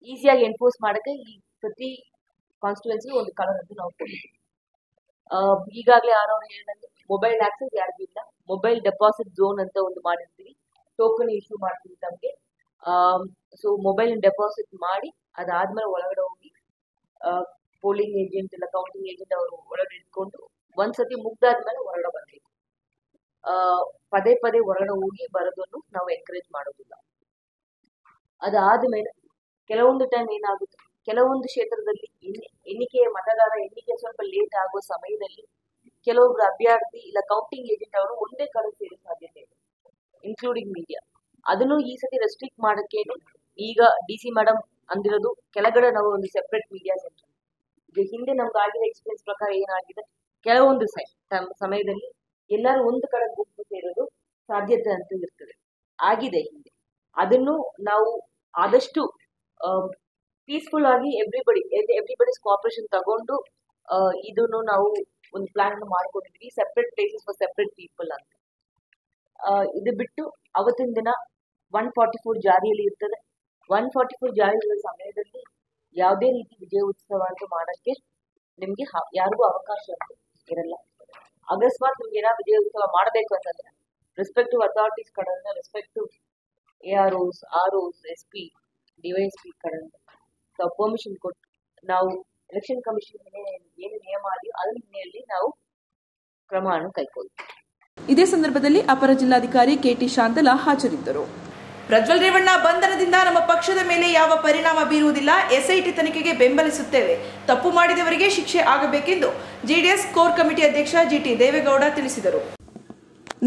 ಈಸಿಯಾಗಿ ಎನ್ಫೋರ್ಸ್ ಮಾಡೋಕ್ಕೆ ಈ ಪ್ರತಿ ಕಾನ್ಸ್ಟಿಟ್ಯೂನ್ಸಿ ಒಂದು ಕಲರ್ ಅಂತ ನಾವು ಕೊಟ್ಟಿದ್ದೀವಿ. ಈಗಾಗಲೇ ಯಾರವ್ರು ಹೇಳಿದಂಗೆ ಮೊಬೈಲ್ ಆಕ್ಸೆಸ್ ಯಾರಿಗೂ ಇಲ್ಲ. ಮೊಬೈಲ್ ಡೆಪಾಸಿಟ್ ಝೋನ್ ಅಂತ ಒಂದು ಮಾಡಿರ್ತೀವಿ, ಟೋಕನ್ ಇಶ್ಯೂ ಮಾಡ್ತೀವಿ ತಮಗೆ. ಸೊ ಮೊಬೈಲ್ ಡೆಪಾಸಿಟ್ ಮಾಡಿ ಅದಾದ್ಮೇಲೆ ಒಳಗಡೆ ಹೋಗಿ ಪೋಲಿಂಗ್ ಏಜೆಂಟ್ ಇಲ್ಲ ಕೌಂಟಿಂಗ್ ಏಜೆಂಟ್ ಅವರು ಒಳಗಡೆ ಇಟ್ಕೊಂಡು ಒಂದ್ಸತಿ ಮುಗ್ದಾದ್ಮೇಲೆ ಹೊರಗಡೆ ಬರ್ಬೇಕು. ಪದೇ ಪದೇ ಹೊರಗಡೆ ಹೋಗಿ ಬರೋದನ್ನು ನಾವು ಎನ್ಕರೇಜ್ ಮಾಡೋದಿಲ್ಲ. ಅದಾದ್ಮೇಲೆ ಕೆಲವೊಂದು ಟೈಮ್ ಏನಾಗುತ್ತೆ, ಕೆಲವೊಂದು ಕ್ಷೇತ್ರದಲ್ಲಿ ಮತದಾರ ಎಣ್ಣಿಕೆ ಸ್ವಲ್ಪ ಲೇಟ್ ಆಗುವ ಸಮಯದಲ್ಲಿ ಕೆಲವೊಬ್ರು ಅಭ್ಯರ್ಥಿ ಇಲ್ಲ ಕೌಂಟಿಂಗ್ ಏಜೆಂಟ್ ಅವರು ಒಂದೇ ಕಡೆ ಸೇರೋ ಸಾಧ್ಯತೆ ಇದೆ, ಇನ್ಕ್ಲೂಡಿಂಗ್ ಮೀಡಿಯಾ. ಅದನ್ನು ಈ ಸತಿ ರೆಸ್ಟ್ರಿಕ್ಟ್ ಮಾಡೋಕ್ಕೇನೆ ಈಗ DC ಮೇಡಮ್ ಅಂದಿರೋದು ಕೆಳಗಡೆ ನಾವು ಒಂದು ಸೆಪರೇಟ್ ಮೀಡಿಯಾ ಸೆಂಟರ್. ಈಗ ಹಿಂದೆ ನಮ್ಗೆ ಆಗಿರೋ ಎಕ್ಸ್ಪೀರಿಯನ್ಸ್ ಪ್ರಕಾರ ಏನಾಗಿದೆ, ಕೆಲವೊಂದು ಸಮಯದಲ್ಲಿ ಎಲ್ಲರೂ ಒಂದು ಕಡೆ ಗುಂಪು ಸೇರೋದು ಸಾಧ್ಯತೆ ಅಂತ ಇರ್ತದೆ, ಆಗಿದೆ ಹಿಂದೆ. ಅದನ್ನು ನಾವು ಆದಷ್ಟು ಪೀಸ್ಫುಲ್ ಆಗಿ ಎವ್ರಿಬಡೀಸ್ ಕೋಆಪರೇಷನ್ ತಗೊಂಡು ಇದನ್ನು ನಾವು ಒಂದು ಪ್ಲಾನ್ ಮಾಡ್ಕೊಂಡಿದ್ವಿ, separate places for separate people ಅಂತ. ಇದು ಬಿಟ್ಟು ಅವತ್ತಿನ ದಿನ 144 ಜಾರಿಯಲ್ಲಿ ಇರ್ತದೆ. 144 ಜಾರಿಯ ಸಮಯದಲ್ಲಿ ಯಾವುದೇ ರೀತಿ ವಿಜಯ ಉತ್ಸವ ಅಂತ ಮಾಡಕ್ಕೆ ನಿಮ್ಗೆ ಯಾರಿಗೂ ಅವಕಾಶ ಅಂತ ಇರಲ್ಲ. ಅಕಸ್ಮಾತ್ ನಿಮ್ಗೆ ಏನಾದ್ರು ವಿಜಯ ಉತ್ಸವ ಮಾಡಬೇಕು ಅಂತಂದ್ರೆ ರೆಸ್ಪೆಕ್ಟಿವ್ ಅಥಾರಿಟೀಸ್ ಕಡೆಯಿಂದ, respective AROs, ROs, SP, DYSP ಕಡೆಯಿಂದ ನಾವು ಪರ್ಮಿಷನ್ ಕೊಟ್ಟು ನಾವು ಎಲೆಕ್ಷನ್ ಕಮಿಷನ್ ಏನು ನಿಯಮ ಆಗಿಯೋ ಅದ್ರ ಹಿನ್ನೆಲೆಯಲ್ಲಿ ನಾವು ಕ್ರಮವನ್ನು ಕೈಗೊಳ್ಳುತ್ತೇವೆ. ಇದೇ ಸಂದರ್ಭದಲ್ಲಿ ಅಪರ ಜಿಲ್ಲಾಧಿಕಾರಿ KT ಶಾಂತಲಾ ಹಾಜರಿದ್ದರು. ಪ್ರಜ್ವಲ್ ರೇವಣ್ಣ ಬಂಧನದಿಂದ ನಮ್ಮ ಪಕ್ಷದ ಮೇಲೆ ಯಾವ ಪರಿಣಾಮ ಬೀರುವುದಿಲ್ಲ. SIT ತನಿಖೆಗೆ ಬೆಂಬಲಿಸುತ್ತೇವೆ. ತಪ್ಪು ಮಾಡಿದವರಿಗೆ ಶಿಕ್ಷೆ ಆಗಬೇಕೆಂದು JDS ಕೋರ್ ಕಮಿಟಿ ಅಧ್ಯಕ್ಷ GT ದೇವೇಗೌಡ ತಿಳಿಸಿದರು.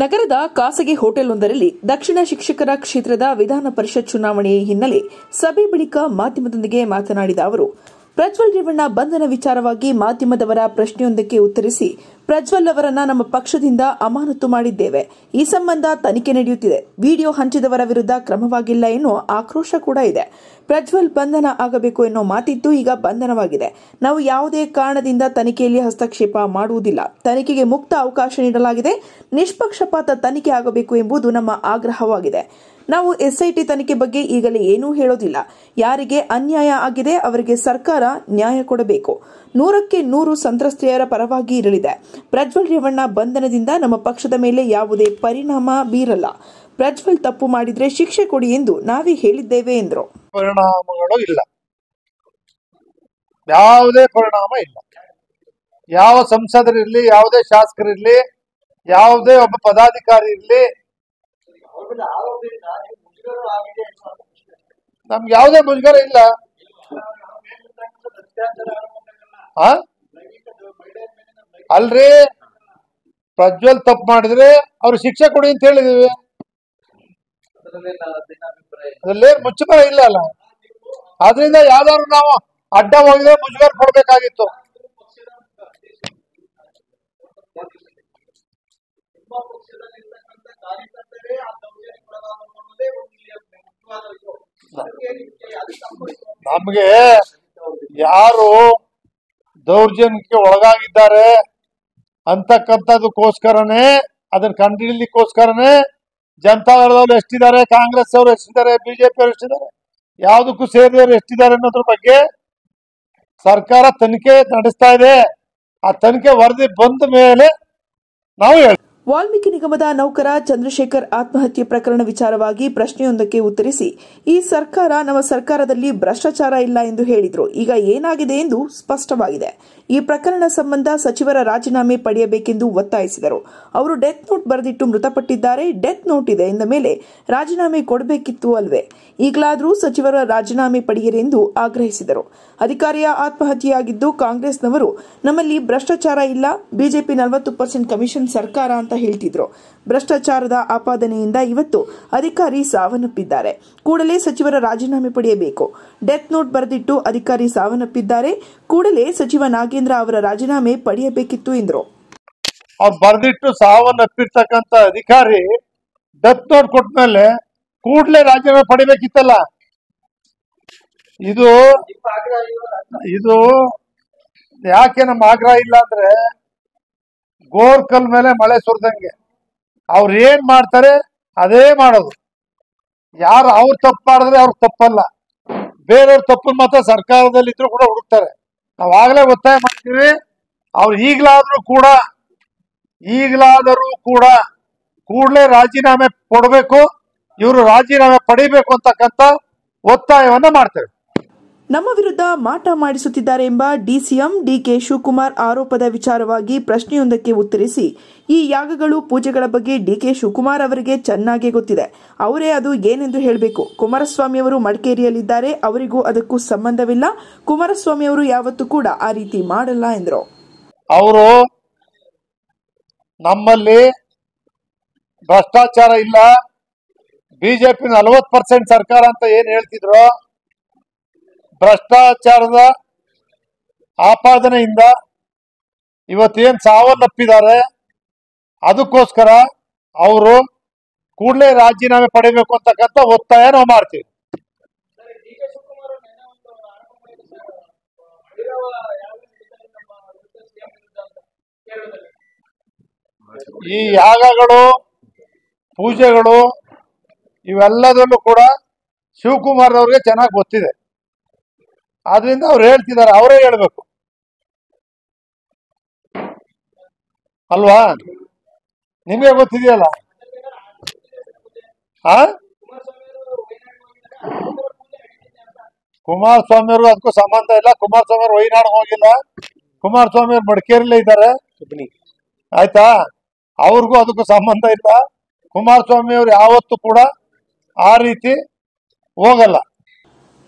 ನಗರದ ಖಾಸಗಿ ಹೋಟೆಲ್ವೊಂದರಲ್ಲಿ ದಕ್ಷಿಣ ಶಿಕ್ಷಕರ ಕ್ಷೇತ್ರದ ವಿಧಾನ ಪರಿಷತ್ ಚುನಾವಣೆ ಹಿನ್ನೆಲೆ ಸಭೆ ಬಳಿಕ ಮಾಧ್ಯಮದೊಂದಿಗೆ ಮಾತನಾಡಿದ ಅವರು, ಪ್ರಜ್ವಲ್ ರೇವಣ್ಣ ಬಂಧನ ವಿಚಾರವಾಗಿ ಮಾಧ್ಯಮದವರ ಪ್ರಶ್ನೆಯೊಂದಕ್ಕೆ ಉತ್ತರಿಸಿ, ಪ್ರಜ್ವಲ್ ಅವರನ್ನ ನಮ್ಮ ಪಕ್ಷದಿಂದ ಅಮಾನತು ಮಾಡಿದ್ದೇವೆ. ಈ ಸಂಬಂಧ ತನಿಖೆ ನಡೆಯುತ್ತಿದೆ. ವಿಡಿಯೋ ಹಂಚಿದವರ ವಿರುದ್ಧ ಕ್ರಮವಾಗಿಲ್ಲ ಎನ್ನುವ ಆಕ್ರೋಶ ಕೂಡ ಇದೆ. ಪ್ರಜ್ವಲ್ ಬಂಧನ ಆಗಬೇಕು ಎನ್ನುವ ಮಾತಿದ್ದು ಈಗ ಬಂಧನವಾಗಿದೆ. ನಾವು ಯಾವುದೇ ಕಾರಣದಿಂದ ತನಿಖೆಯಲ್ಲಿ ಹಸ್ತಕ್ಷೇಪ ಮಾಡುವುದಿಲ್ಲ. ತನಿಖೆಗೆ ಮುಕ್ತ ಅವಕಾಶ ನೀಡಲಾಗಿದೆ. ನಿಷ್ಪಕ್ಷಪಾತ ತನಿಖೆ ಆಗಬೇಕು ಎಂಬುದು ನಮ್ಮ ಆಗ್ರಹವಾಗಿದೆ. ನಾವು SIT ತನಿಖೆ ಬಗ್ಗೆ ಈಗಲೇ ಏನೂ ಹೇಳೋದಿಲ್ಲ. ಯಾರಿಗೆ ಅನ್ಯಾಯ ಆಗಿದೆ ಅವರಿಗೆ ಸರ್ಕಾರ ನ್ಯಾಯ ಕೊಡಬೇಕು. 100ಕ್ಕೆ 100 ಸಂತ್ರಸ್ತೆಯರ ಪರವಾಗಿ ಇರಲಿದೆ. ಪ್ರಜ್ವಲ್ ರೇವಣ್ಣ ಬಂಧನದಿಂದ ನಮ್ಮ ಪಕ್ಷದ ಮೇಲೆ ಯಾವುದೇ ಪರಿಣಾಮ ಬೀರಲ್ಲ. ಪ್ರಜ್ವಲ್ ತಪ್ಪು ಮಾಡಿದ್ರೆ ಶಿಕ್ಷೆ ಕೊಡಿ ಎಂದು ನಾವೇ ಹೇಳಿದ್ದೇವೆ ಎಂದರು. ಪರಿಣಾಮಗಳು ಇಲ್ಲ, ಯಾವುದೇ ಪರಿಣಾಮ ಇಲ್ಲ. ಯಾವ ಸಂಸದರಿರ್ಲಿ, ಯಾವುದೇ ಶಾಸಕರಿರ್ಲಿ, ಯಾವುದೇ ಒಬ್ಬ ಪದಾಧಿಕಾರಿ ಇರ್ಲಿ, ನಮ್ಗೆ ಯಾವುದೇ ಮುಜುಗರ ಇಲ್ಲ. ಅಲ್ರಿ, ಪ್ರಜ್ವಲ್ ತಪ್ಪು ಮಾಡಿದ್ರೆ ಅವ್ರು ಶಿಕ್ಷೆ ಕೊಡಿ ಅಂತ ಹೇಳಿದೀವಿ. ಅದ್ರಲ್ಲೇನು ಮುಚ್ಚುಮರೆ ಇಲ್ಲ ಅಲ್ಲ. ಆದ್ರಿಂದ ಯಾವ್ದಾದ್ರು ನಾವು ಅಡ್ಡ ಹೋಗಿದ್ರೆ ಮುಜುಗರ ಕೊಡ್ಬೇಕಾಗಿತ್ತು. ನಮ್ಗೆ ಯಾರು ದೌರ್ಜನ್ಯಕ್ಕೆ ಒಳಗಾಗಿದ್ದಾರೆ ಅಂತಕ್ಕಂಥದಕ್ಕೋಸ್ಕರನೇ, ಅದನ್ನ ಕಂಡುಹಿಡಿಯಲಿಕ್ಕೋಸ್ಕರನೇ ಜನತಾದಳದವ್ರು ಎಷ್ಟಿದ್ದಾರೆ, ಕಾಂಗ್ರೆಸ್ ಅವರು ಎಷ್ಟಿದ್ದಾರೆ, BJP ಅವರು ಎಷ್ಟಿದ್ದಾರೆ, ಯಾವುದಕ್ಕೂ ಸೇರಿದವರು ಎಷ್ಟಿದ್ದಾರೆ ಅನ್ನೋದ್ರ ಬಗ್ಗೆ ಸರ್ಕಾರ ತನಿಖೆ ನಡೆಸ್ತಾ ಇದೆ. ಆ ತನಿಖೆ ವರದಿ ಬಂದ ಮೇಲೆ ನಾವು ವಾಲ್ಮೀಕಿ ನಿಗಮದ ನೌಕರ ಚಂದ್ರಶೇಖರ್ ಆತ್ಮಹತ್ಯೆ ಪ್ರಕರಣ ವಿಚಾರವಾಗಿ ಪ್ರಶ್ನೆಯೊಂದಕ್ಕೆ ಉತ್ತರಿಸಿ, ಈ ಸರ್ಕಾರ ನಮ್ಮ ಸರ್ಕಾರದಲ್ಲಿ ಭ್ರಷ್ಟಾಚಾರ ಇಲ್ಲ ಎಂದು ಹೇಳಿದರು. ಈಗ ಏನಾಗಿದೆ ಎಂದು ಸ್ಪಷ್ಟವಾಗಿದೆ. ಈ ಪ್ರಕರಣ ಸಂಬಂಧ ಸಚಿವರ ರಾಜೀನಾಮೆ ಪಡೆಯಬೇಕೆಂದು ಒತ್ತಾಯಿಸಿದರು. ಅವರು ಡೆತ್ ನೋಟ್ ಬರೆದಿಟ್ಟು ಮೃತಪಟ್ಟಿದ್ದಾರೆ. ಡೆತ್ ನೋಟ್ ಇದೆ ಎಂದ ಮೇಲೆ ರಾಜೀನಾಮೆ ಕೊಡಬೇಕಿತ್ತು ಅಲ್ವೇ? ಈಗಲಾದರೂ ಸಚಿವರ ರಾಜೀನಾಮೆ ಪಡೆಯಿರಿ ಎಂದು ಆಗ್ರಹಿಸಿದರು. ಅಧಿಕಾರಿಯ ಆತ್ಮಹತ್ಯೆಯಾಗಿದ್ದು ಕಾಂಗ್ರೆಸ್ನವರು ನಮ್ಮಲ್ಲಿ ಭ್ರಷ್ಟಾಚಾರ ಇಲ್ಲ, ಬಿಜೆಪಿ 40% ಕಮಿಷನ್ ಸರ್ಕಾರ ಅಂತ ಹೇಳ್ತಿದ್ರು. ಭ್ರಷ್ಟಾಚಾರದ ಆಪಾದನೆಯಿಂದ ಇವತ್ತು ಅಧಿಕಾರಿ ಸಾವನ್ನಪ್ಪಿದ್ದಾರೆ. ಕೂಡಲೇ ಸಚಿವರ ರಾಜೀನಾಮೆ ಪಡೆಯಬೇಕು. ಡೆತ್ ನೋಟ್ ಬರೆದಿಟ್ಟು ಅಧಿಕಾರಿ ಸಾವನ್ನಪ್ಪಿದ್ದಾರೆ. ಕೂಡಲೇ ಸಚಿವ ನಾಗೇಂದ್ರ ಅವರ ರಾಜೀನಾಮೆ ಪಡೆಯಬೇಕಿತ್ತು ಎಂದರು. ಅವ್ರು ಬರೆದಿಟ್ಟು ಸಾವನ್ನಪ್ಪಿರ್ತಕ್ಕಂಥ ಅಧಿಕಾರಿ ಡೆತ್ ನೋಟ್ ಕೊಟ್ಟ ಮೇಲೆ ಕೂಡಲೇ ರಾಜೀನಾಮೆ ಪಡಿಬೇಕಿತ್ತಲ್ಲ. ಇದು ಯಾಕೆ ನಮ್ಮ ಆಗ್ರಹ ಇಲ್ಲ ಅಂದ್ರೆ, ಗೋರ್ಕಲ್ ಮೇಲೆ ಮಳೆ ಸುರಿದಂಗೆ ಅವ್ರು ಏನ್ ಮಾಡ್ತಾರೆ ಅದೇ ಮಾಡೋದು. ಯಾರು ಅವ್ರು ತಪ್ಪು ಮಾಡಿದ್ರೆ ಅವ್ರ ತಪ್ಪಲ್ಲ, ಬೇರೆಯವ್ರ ತಪ್ಪು ಮಾತ್ರ ಸರ್ಕಾರದಲ್ಲಿ ಇದ್ರು ಕೂಡ ಹುಡುಕ್ತಾರೆ. ನಾವಾಗಲೇ ಒತ್ತಾಯ ಮಾಡ್ತೀವಿ. ಅವ್ರು ಈಗಲಾದರೂ ಕೂಡ ಕೂಡಲೇ ರಾಜೀನಾಮೆ ಕೊಡಬೇಕು, ಇವರು ರಾಜೀನಾಮೆ ಪಡಿಬೇಕು ಅಂತಕ್ಕಂಥ ಒತ್ತಾಯವನ್ನ ಮಾಡ್ತೇವೆ. ನಮ್ಮ ವಿರುದ್ಧ ಮಾಟ ಮಾಡಿಸುತ್ತಿದ್ದಾರೆ ಎಂಬ ಡಿಸಿಎಂ ಡಿಕೆ ಶಿವಕುಮಾರ್ ಆರೋಪದ ವಿಚಾರವಾಗಿ ಪ್ರಶ್ನೆಯೊಂದಕ್ಕೆ ಉತ್ತರಿಸಿ, ಈ ಯಾಗಗಳು ಪೂಜೆಗಳ ಬಗ್ಗೆ ಡಿಕೆ ಶಿವಕುಮಾರ್ ಅವರಿಗೆ ಚೆನ್ನಾಗಿ ಗೊತ್ತಿದೆ. ಅವರೇ ಅದು ಏನೆಂದು ಹೇಳಬೇಕು. ಕುಮಾರಸ್ವಾಮಿ ಅವರು ಮಡಿಕೇರಿಯಲ್ಲಿದ್ದಾರೆ, ಅವರಿಗೂ ಅದಕ್ಕೂ ಸಂಬಂಧವಿಲ್ಲ. ಕುಮಾರಸ್ವಾಮಿ ಅವರು ಯಾವತ್ತೂ ಕೂಡ ಆ ರೀತಿ ಮಾಡಲ್ಲ ಎಂದರು. ಅವರು ನಮ್ಮಲ್ಲಿ ಭ್ರಷ್ಟಾಚಾರ ಇಲ್ಲ, ಬಿಜೆಪಿ 40% ಸರ್ಕಾರ ಅಂತ ಏನ್ ಹೇಳ್ತಿದ್ರು, ಭ್ರಷ್ಟಾಚಾರದ ಆಪಾದನೆಯಿಂದ ಇವತ್ತೇನ್ ಸಾವನ್ನಪ್ಪಿದ್ದಾರೆ. ಅದಕ್ಕೋಸ್ಕರ ಅವರು ಕೂಡಲೇ ರಾಜೀನಾಮೆ ಪಡಿಬೇಕು ಅಂತಕ್ಕಂಥ ಒತ್ತಾಯ ನಾವು ಮಾಡ್ತೀವಿ. ಈ ಯಾಗಗಳು ಪೂಜೆಗಳು ಇವೆಲ್ಲದಲ್ಲೂ ಕೂಡ ಶಿವಕುಮಾರ್ ಅವ್ರಿಗೆ ಚೆನ್ನಾಗಿ ಗೊತ್ತಿದೆ. ಆದ್ರಿಂದ ಅವ್ರು ಹೇಳ್ತಿದ್ದಾರೆ, ಅವರೇ ಹೇಳ್ಬೇಕು ಅಲ್ವಾ? ನಿಮ್ಗೆ ಗೊತ್ತಿದೆಯಲ್ಲ. ಕುಮಾರಸ್ವಾಮಿ ಅವ್ರಿಗೂ ಅದಕ್ಕೂ ಸಂಬಂಧ ಇಲ್ಲ. ಕುಮಾರಸ್ವಾಮಿ ಅವ್ರು ವೈನಾಡ್ ಹೋಗಿಲ್ಲ, ಕುಮಾರಸ್ವಾಮಿ ಅವ್ರು ಮಡಿಕೇರಿಲೇ ಇದ್ದಾರೆ, ಆಯ್ತಾ? ಅವ್ರಿಗೂ ಅದಕ್ಕೂ ಸಂಬಂಧ ಇಲ್ಲ. ಕುಮಾರಸ್ವಾಮಿ ಅವರು ಯಾವತ್ತೂ ಕೂಡ ಆ ರೀತಿ ಹೋಗಲ್ಲ.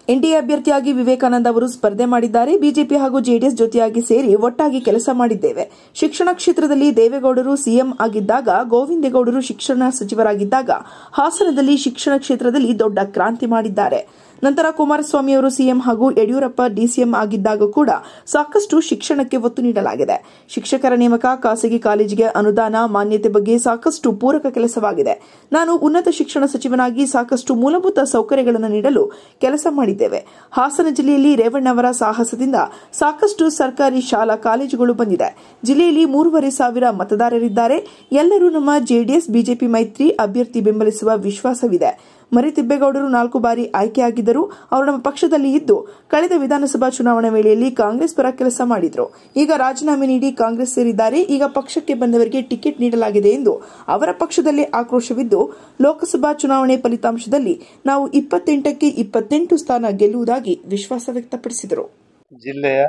ಎನ್ಡಿಎ ಅಭ್ಯರ್ಥಿಯಾಗಿ ವಿವೇಕಾನಂದ ಅವರು ಸ್ಪರ್ಧೆ ಮಾಡಿದ್ದಾರೆ. ಬಿಜೆಪಿ ಹಾಗೂ ಜೆಡಿಎಸ್ ಜೊತೆಯಾಗಿ ಸೇರಿ ಒಟ್ಟಾಗಿ ಕೆಲಸ ಮಾಡಿದ್ದೇವೆ. ಶಿಕ್ಷಣ ಕ್ಷೇತ್ರದಲ್ಲಿ ದೇವೇಗೌಡರು ಸಿಎಂ ಆಗಿದ್ದಾಗ, ಗೋವಿಂದೇಗೌಡರು ಶಿಕ್ಷಣ ಸಚಿವರಾಗಿದ್ದಾಗ ಹಾಸನದಲ್ಲಿ ಶಿಕ್ಷಣ ಕ್ಷೇತ್ರದಲ್ಲಿ ದೊಡ್ಡ ಕ್ರಾಂತಿ ಮಾಡಿದ್ದಾರೆ. ನಂತರ ಕುಮಾರಸ್ವಾಮಿ ಅವರು ಸಿಎಂ ಹಾಗೂ ಯಡಿಯೂರಪ್ಪ ಡಿಸಿಎಂ ಆಗಿದ್ದಾಗ ಕೂಡ ಸಾಕಷ್ಟು ಶಿಕ್ಷಣಕ್ಕೆ ಒತ್ತು ನೀಡಲಾಗಿದೆ. ಶಿಕ್ಷಕರ ನೇಮಕ, ಖಾಸಗಿ ಕಾಲೇಜಿಗೆ ಅನುದಾನ, ಮಾನ್ಯತೆ ಬಗ್ಗೆ ಸಾಕಷ್ಟು ಪೂರಕ ಕೆಲಸವಾಗಿದೆ. ನಾನು ಉನ್ನತ ಶಿಕ್ಷಣ ಸಚಿವನಾಗಿ ಸಾಕಷ್ಟು ಮೂಲಭೂತ ಸೌಕರ್ಯಗಳನ್ನು ನೀಡಲು ಕೆಲಸ ಮಾಡಿದ್ದೇವೆ. ಹಾಸನ ಜಿಲ್ಲೆಯಲ್ಲಿ ರೇವಣ್ಣ ಅವರ ಸಾಹಸದಿಂದ ಸಾಕಷ್ಟು ಸರ್ಕಾರಿ ಶಾಲಾ ಕಾಲೇಜುಗಳು ಬಂದಿದೆ. ಜಿಲ್ಲೆಯಲ್ಲಿ 3,500 ಮತದಾರರಿದ್ದಾರೆ. ಎಲ್ಲರೂ ನಮ್ಮ ಜೆಡಿಎಸ್ ಬಿಜೆಪಿ ಮೈತ್ರಿ ಅಭ್ಯರ್ಥಿ ಬೆಂಬಲಿಸುವ ವಿಶ್ವಾಸವಿದೆ. ಮರಿತಿಬ್ಬೇಗೌಡರು 4 ಬಾರಿ ಆಯ್ಕೆಯಾಗಿದ್ದರು. ಅವರು ನಮ್ಮ ಪಕ್ಷದಲ್ಲಿ ಇದ್ದು ಕಳೆದ ವಿಧಾನಸಭಾ ಚುನಾವಣೆ ವೇಳೆಯಲ್ಲಿ ಕಾಂಗ್ರೆಸ್ ಪರ ಕೆಲಸ ಮಾಡಿದ್ರು. ಈಗ ರಾಜೀನಾಮೆ ನೀಡಿ ಕಾಂಗ್ರೆಸ್ ಸೇರಿದ್ದಾರೆ. ಈಗ ಪಕ್ಷಕ್ಕೆ ಬಂದವರಿಗೆ ಟಿಕೆಟ್ ನೀಡಲಾಗಿದೆ ಎಂದು ಅವರ ಪಕ್ಷದಲ್ಲಿ ಆಕ್ರೋಶವಿದ್ದು, ಲೋಕಸಭಾ ಚುನಾವಣೆ ಫಲಿತಾಂಶದಲ್ಲಿ ನಾವು 28ಕ್ಕೆ 28 ಸ್ಥಾನ ಗೆಲ್ಲುವುದಾಗಿ ವಿಶ್ವಾಸ ವ್ಯಕ್ತಪಡಿಸಿದರು. ಜಿಲ್ಲೆಯ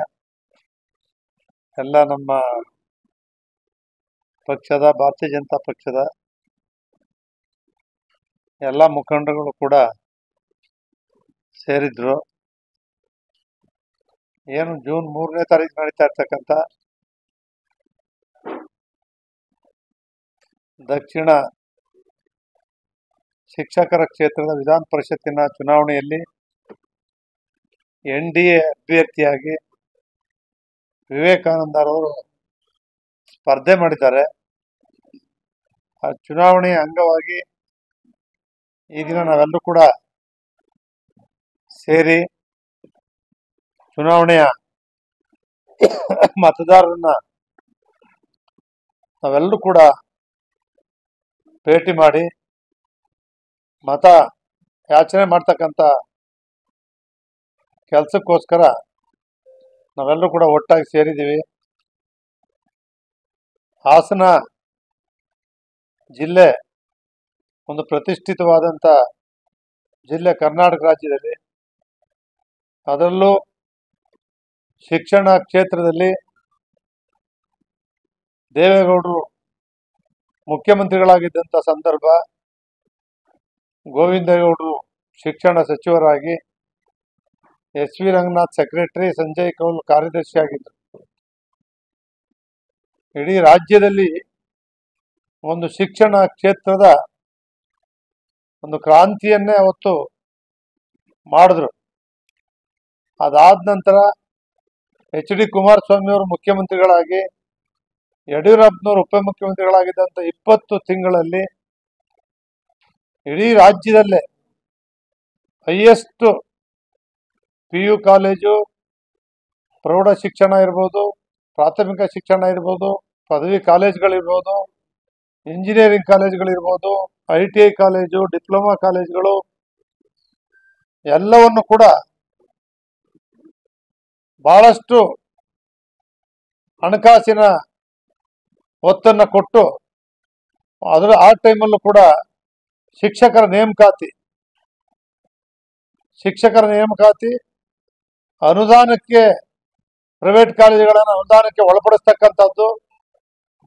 ಎಲ್ಲ ನಮ್ಮ ಪಕ್ಷದ ಭಾರತೀಯ ಜನತಾ ಪಕ್ಷದ ಎಲ್ಲ ಮುಖಂಡರುಗಳು ಕೂಡ ಸೇರಿದ್ರು. ಏನು ಜೂನ್ 3ನೇ ತಾರೀಕು ನಡೀತಾ ಇರ್ತಕ್ಕಂಥ ದಕ್ಷಿಣ ಶಿಕ್ಷಕರ ಕ್ಷೇತ್ರದ ವಿಧಾನ ಪರಿಷತ್ತಿನ ಚುನಾವಣೆಯಲ್ಲಿ ಎನ್ಡಿಎ ಅಭ್ಯರ್ಥಿಯಾಗಿ ವಿವೇಕಾನಂದರವರು ಸ್ಪರ್ಧೆ ಮಾಡಿದ್ದಾರೆ. ಆ ಚುನಾವಣೆಯ ಅಂಗವಾಗಿ ಈ ದಿನ ನಾವೆಲ್ಲರೂ ಕೂಡ ಸೇರಿ ಚುನಾವಣೆಯ ಮತದಾರರನ್ನ ನಾವೆಲ್ಲರೂ ಕೂಡ ಭೇಟಿ ಮಾಡಿ ಮತ ಯಾಚನೆ ಮಾಡ್ತಕ್ಕಂಥ ಕೆಲಸಕ್ಕೋಸ್ಕರ ನಾವೆಲ್ಲರೂ ಕೂಡ ಒಟ್ಟಾಗಿ ಸೇರಿದ್ದೀವಿ. ಹಾಸನ ಜಿಲ್ಲೆ ಒಂದು ಪ್ರತಿಷ್ಠಿತವಾದಂಥ ಜಿಲ್ಲೆ ಕರ್ನಾಟಕ ರಾಜ್ಯದಲ್ಲಿ. ಅದರಲ್ಲೂ ಶಿಕ್ಷಣ ಕ್ಷೇತ್ರದಲ್ಲಿ ದೇವೇಗೌಡರು ಮುಖ್ಯಮಂತ್ರಿಗಳಾಗಿದ್ದಂಥ ಸಂದರ್ಭ, ಗೋವಿಂದೇಗೌಡರು ಶಿಕ್ಷಣ ಸಚಿವರಾಗಿ, S V Ranganath secretary, Sanjay Kaul ಕಾರ್ಯದರ್ಶಿಯಾಗಿದ್ದರು. ಇಡೀ ರಾಜ್ಯದಲ್ಲಿ ಒಂದು ಶಿಕ್ಷಣ ಕ್ಷೇತ್ರದ ಒಂದು ಕ್ರಾಂತಿಯನ್ನೇ ಅವತ್ತು ಮಾಡಿದ್ರು. ಅದಾದ ನಂತರ HD ಕುಮಾರಸ್ವಾಮಿ ಅವರು ಮುಖ್ಯಮಂತ್ರಿಗಳಾಗಿ, ಯಡಿಯೂರಪ್ಪನವರು ಉಪಮುಖ್ಯಮಂತ್ರಿಗಳಾಗಿದ್ದಂಥ 20 ತಿಂಗಳಲ್ಲಿ ಇಡೀ ರಾಜ್ಯದಲ್ಲೇ ಹೈಯೆಸ್ಟ್ PU ಕಾಲೇಜು, ಪ್ರೌಢ ಶಿಕ್ಷಣ ಇರ್ಬೋದು, ಪ್ರಾಥಮಿಕ ಶಿಕ್ಷಣ ಇರ್ಬೋದು, ಪದವಿ ಕಾಲೇಜುಗಳಿರ್ಬೋದು, ಇಂಜಿನಿಯರಿಂಗ್ ಕಾಲೇಜುಗಳಿರ್ಬೋದು, ITI ಕಾಲೇಜು, ಡಿಪ್ಲೊಮಾ ಕಾಲೇಜುಗಳು ಎಲ್ಲವನ್ನು ಕೂಡ ಬಹಳಷ್ಟು ಹಣಕಾಸಿನ ಒತ್ತನ್ನು ಕೊಟ್ಟು ಆ ಟೈಮಲ್ಲೂ ಕೂಡ ಶಿಕ್ಷಕರ ನೇಮಕಾತಿ ಅನುದಾನಕ್ಕೆ ಪ್ರೈವೇಟ್ ಕಾಲೇಜುಗಳನ್ನು ಅನುದಾನಕ್ಕೆ ಒಳಪಡಿಸ್ತಕ್ಕಂಥದ್ದು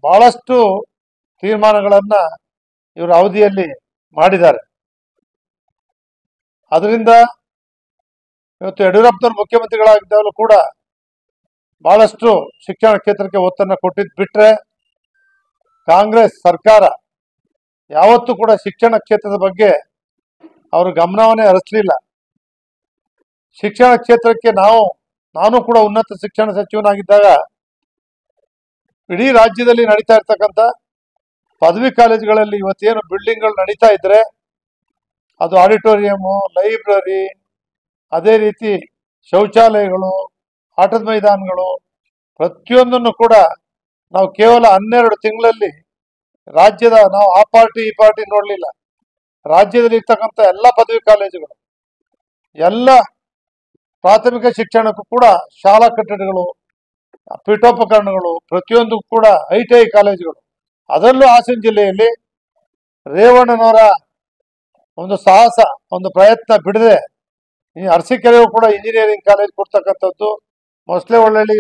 ಬಹಳಷ್ಟು ತೀರ್ಮಾನಗಳನ್ನು ಇವರ ಅವಧಿಯಲ್ಲಿ ಮಾಡಿದ್ದಾರೆ. ಅದರಿಂದ ಇವತ್ತು ಯಡಿಯೂರಪ್ಪನವರು ಮುಖ್ಯಮಂತ್ರಿಗಳಾಗಿದ್ದಾಗಲೂ ಕೂಡ ಬಹಳಷ್ಟು ಶಿಕ್ಷಣ ಕ್ಷೇತ್ರಕ್ಕೆ ಒತ್ತನ್ನು ಕೊಟ್ಟಿದ್ದು ಬಿಟ್ಟರೆ ಕಾಂಗ್ರೆಸ್ ಸರ್ಕಾರ ಯಾವತ್ತೂ ಕೂಡ ಶಿಕ್ಷಣ ಕ್ಷೇತ್ರದ ಬಗ್ಗೆ ಅವರು ಗಮನವನ್ನೇ ಹರಿಸಲಿಲ್ಲ. ಶಿಕ್ಷಣ ಕ್ಷೇತ್ರಕ್ಕೆ ನಾನು ಕೂಡ ಉನ್ನತ ಶಿಕ್ಷಣ ಸಚಿವನಾಗಿದ್ದಾಗ ಇಡೀ ರಾಜ್ಯದಲ್ಲಿ ನಡೀತಾ ಇರ್ತಕ್ಕಂಥ ಪದವಿ ಕಾಲೇಜುಗಳಲ್ಲಿ ಇವತ್ತೇನು ಬಿಲ್ಡಿಂಗ್ಗಳು ನಡೀತಾ ಇದ್ರೆ ಅದು ಆಡಿಟೋರಿಯಮು, ಲೈಬ್ರರಿ, ಅದೇ ರೀತಿ ಶೌಚಾಲಯಗಳು, ಆಟದ ಮೈದಾನಗಳು ಪ್ರತಿಯೊಂದನ್ನು ಕೂಡ ನಾವು ಕೇವಲ 12 ತಿಂಗಳಲ್ಲಿ ರಾಜ್ಯದ ನಾವು ಆ ಪಾರ್ಟಿ ಈ ಪಾರ್ಟಿ ನೋಡಲಿಲ್ಲ. ರಾಜ್ಯದಲ್ಲಿ ಇರ್ತಕ್ಕಂಥ ಎಲ್ಲ ಪದವಿ ಕಾಲೇಜುಗಳು, ಎಲ್ಲ ಪ್ರಾಥಮಿಕ ಶಿಕ್ಷಣಕ್ಕೂ ಕೂಡ ಶಾಲಾ ಕಟ್ಟಡಗಳು, ಪೀಠೋಪಕರಣಗಳು, ಪ್ರತಿಯೊಂದು ಕೂಡ ITI ಕಾಲೇಜುಗಳು, ಅದರಲ್ಲೂ ಹಾಸನ ಜಿಲ್ಲೆಯಲ್ಲಿ ರೇವಣ್ಣನವರ ಒಂದು ಸಾಹಸ, ಒಂದು ಪ್ರಯತ್ನ ಬಿಡದೆ ಈ ಅರಸೀಕೆರೆಗೂ ಕೂಡ ಇಂಜಿನಿಯರಿಂಗ್ ಕಾಲೇಜ್ ಕೊಡ್ತಕ್ಕಂಥದ್ದು, ಮೊಸಳೆಹಳ್ಳಿ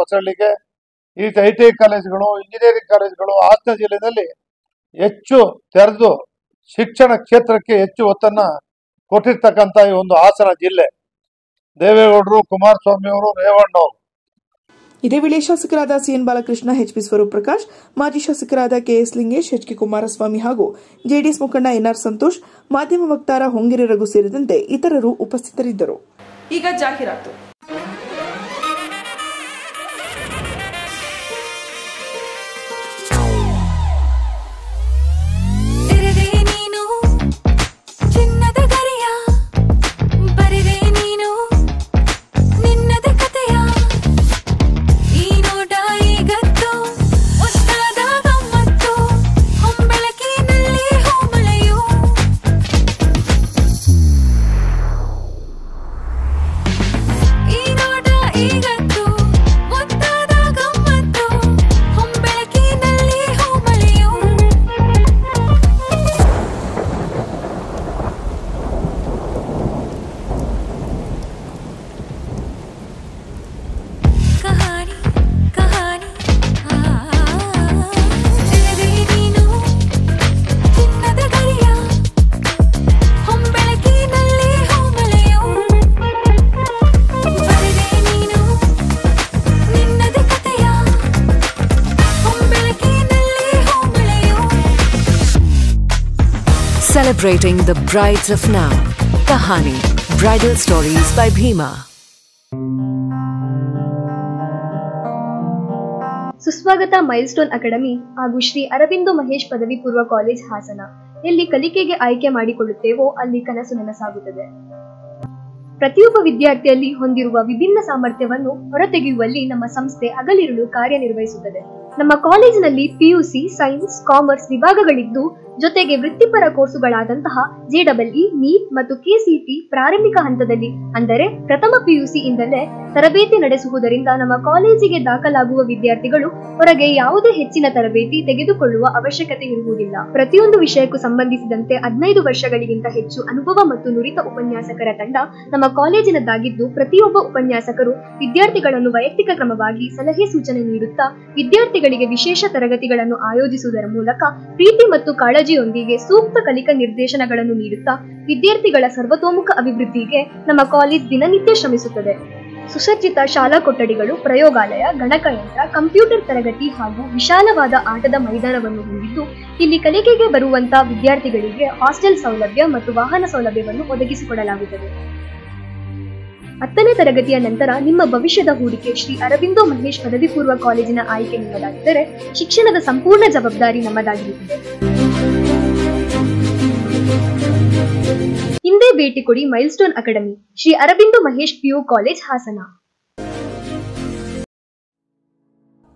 ಹೊಸಹಳ್ಳಿಗೆ ಈ ITI ಕಾಲೇಜುಗಳು, ಇಂಜಿನಿಯರಿಂಗ್ ಕಾಲೇಜುಗಳು ಹಾಸನ ಜಿಲ್ಲೆಯಲ್ಲಿ ಹೆಚ್ಚು ತೆರೆದು ಶಿಕ್ಷಣ ಕ್ಷೇತ್ರಕ್ಕೆ ಹೆಚ್ಚು ಒತ್ತನ್ನು ಕೊಟ್ಟಿರ್ತಕ್ಕಂಥ ಈ ಒಂದು ಹಾಸನ ಜಿಲ್ಲೆ. ದೇವೇಗೌಡರು, ಕುಮಾರಸ್ವಾಮಿ ಅವರು, ರೇವಣ್ಣ ಅವರು. ಇದೇ ವೇಳೆ ಶಾಸಕರಾದ ಸಿಎನ್ ಬಾಲಕೃಷ್ಣ, ಎಚ್ಪಿ ಸ್ವರೂಪ್ ಪ್ರಕಾಶ್, ಮಾಜಿ ಶಾಸಕರಾದ ಕೆಎಸ್ ಲಿಂಗೇಶ್, ಎಚ್ಕೆ ಕುಮಾರಸ್ವಾಮಿ ಹಾಗೂ ಜೆಡಿಎಸ್ ಮುಖಂಡ ಎನ್ಆರ್ ಸಂತೋಷ್, ಮಾಧ್ಯಮ ವಕ್ತಾರ ಹೊಂಗೆರೆ ರಘು ಸೇರಿದಂತೆ ಇತರರು ಉಪಸ್ಥಿತರಿದ್ದರು. ಈಗ ಜಾಹೀರಾತು. Celebrating the brides of now. Kahani Bridal Stories by Bhima. ಸುಸ್ವಾಗತ ಮೈಲ್ಸ್ಟೋನ್ ಅಕಾಡೆಮಿ ಹಾಗೂ ಶ್ರೀ ಅರವಿಂದೋ ಮಹೇಶ್ ಪದವಿ ಪೂರ್ವ ಕಾಲೇಜ್ ಹಾಸನ. ಎಲ್ಲಿ ಕಲಿಕೆಗೆ ಆಯ್ಕೆ ಮಾಡಿಕೊಳ್ಳುತ್ತೇವೋ ಅಲ್ಲಿ ಕನಸು ನನಸಾಗುತ್ತದೆ. ಪ್ರತಿಯೊಬ್ಬ ವಿದ್ಯಾರ್ಥಿಯಲ್ಲಿ ಹೊಂದಿರುವ ವಿಭಿನ್ನ ಸಾಮರ್ಥ್ಯವನ್ನು ಹೊರತೆಗೆಯುವಲ್ಲಿ ನಮ್ಮ ಸಂಸ್ಥೆ ಹಗಲಿರುಳು ಕಾರ್ಯನಿರ್ವಹಿಸುತ್ತದೆ. ನಮ್ಮ ಕಾಲೇಜಿನಲ್ಲಿ PUC, ಸೈನ್ಸ್, ಕಾಮರ್ಸ್ ವಿಭಾಗಗಳಿದ್ದು ಜೊತೆಗೆ ವೃತ್ತಿಪರ ಕೋರ್ಸುಗಳಾದಂತಹ JEE, ನೀಟ್ ಮತ್ತು KCT ಪ್ರಾರಂಭಿಕ ಹಂತದಲ್ಲಿ ಅಂದರೆ ಪ್ರಥಮ PUC ಇಂದಲೇ ತರಬೇತಿ ನಡೆಸುವುದರಿಂದ ನಮ್ಮ ಕಾಲೇಜಿಗೆ ದಾಖಲಾಗುವ ವಿದ್ಯಾರ್ಥಿಗಳು ಹೊರಗೆ ಯಾವುದೇ ಹೆಚ್ಚಿನ ತರಬೇತಿ ತೆಗೆದುಕೊಳ್ಳುವ ಅವಶ್ಯಕತೆ ಇರುವುದಿಲ್ಲ. ಪ್ರತಿಯೊಂದು ವಿಷಯಕ್ಕೂ ಸಂಬಂಧಿಸಿದಂತೆ 15 ವರ್ಷಗಳಿಗಿಂತ ಹೆಚ್ಚು ಅನುಭವ ಮತ್ತು ನುರಿತ ಉಪನ್ಯಾಸಕರ ತಂಡ ನಮ್ಮ ಕಾಲೇಜಿನದ್ದಾಗಿದ್ದು ಪ್ರತಿಯೊಬ್ಬ ಉಪನ್ಯಾಸಕರು ವಿದ್ಯಾರ್ಥಿಗಳನ್ನು ವೈಯಕ್ತಿಕ ಕ್ರಮವಾಗಿ ಸಲಹೆ ಸೂಚನೆ ನೀಡುತ್ತಾ ವಿದ್ಯಾರ್ಥಿಗಳಿಗೆ ವಿಶೇಷ ತರಗತಿಗಳನ್ನು ಆಯೋಜಿಸುವುದರ ಮೂಲಕ ಪ್ರೀತಿ ಮತ್ತು ಕಾಳಜಿಯೊಂದಿಗೆ ಸೂಕ್ತ ಕಲಿಕಾ ನಿರ್ದೇಶನಗಳನ್ನು ನೀಡುತ್ತಾ ವಿದ್ಯಾರ್ಥಿಗಳ ಸರ್ವತೋಮುಖ ಅಭಿವೃದ್ಧಿಗೆ ನಮ್ಮ ಕಾಲೇಜ್ ದಿನನಿತ್ಯ ಶ್ರಮಿಸುತ್ತದೆ. ಸುಸಜ್ಜಿತ ಶಾಲಾ ಕೊಠಡಿಗಳು, ಪ್ರಯೋಗಾಲಯ, ಗಣಕಯಂತ್ರ, ಕಂಪ್ಯೂಟರ್ ತರಗತಿ ಹಾಗೂ ವಿಶಾಲವಾದ ಆಟದ ಮೈದಾನವನ್ನು ಹೊಂದಿದ್ದು ಇಲ್ಲಿ ಕಲಿಕೆಗೆ ಬರುವಂತಹ ವಿದ್ಯಾರ್ಥಿಗಳಿಗೆ ಹಾಸ್ಟೆಲ್ ಸೌಲಭ್ಯ ಮತ್ತು ವಾಹನ ಸೌಲಭ್ಯವನ್ನು ಒದಗಿಸಿಕೊಡಲಾಗುತ್ತದೆ. 10ನೇ ತರಗತಿಯ ನಂತರ ನಿಮ್ಮ ಭವಿಷ್ಯದ ಹೂಡಿಕೆ ಶ್ರೀ ಅರವಿಂದೋ ಮಹೇಶ್ ಪದವಿ ಪೂರ್ವ ಕಾಲೇಜಿನ ಆಯ್ಕೆ ನಿಮ್ಮದಾಗಿದ್ದರೆ ಶಿಕ್ಷಣದ ಸಂಪೂರ್ಣ ಜವಾಬ್ದಾರಿ ನಮ್ಮದಾಗಿರುತ್ತದೆ. ಹಿಂದೆ ಭೇಟಿ ಕೊಡಿ Milestone Academy, Shri Aurobindo Mahesh PU college Hassan.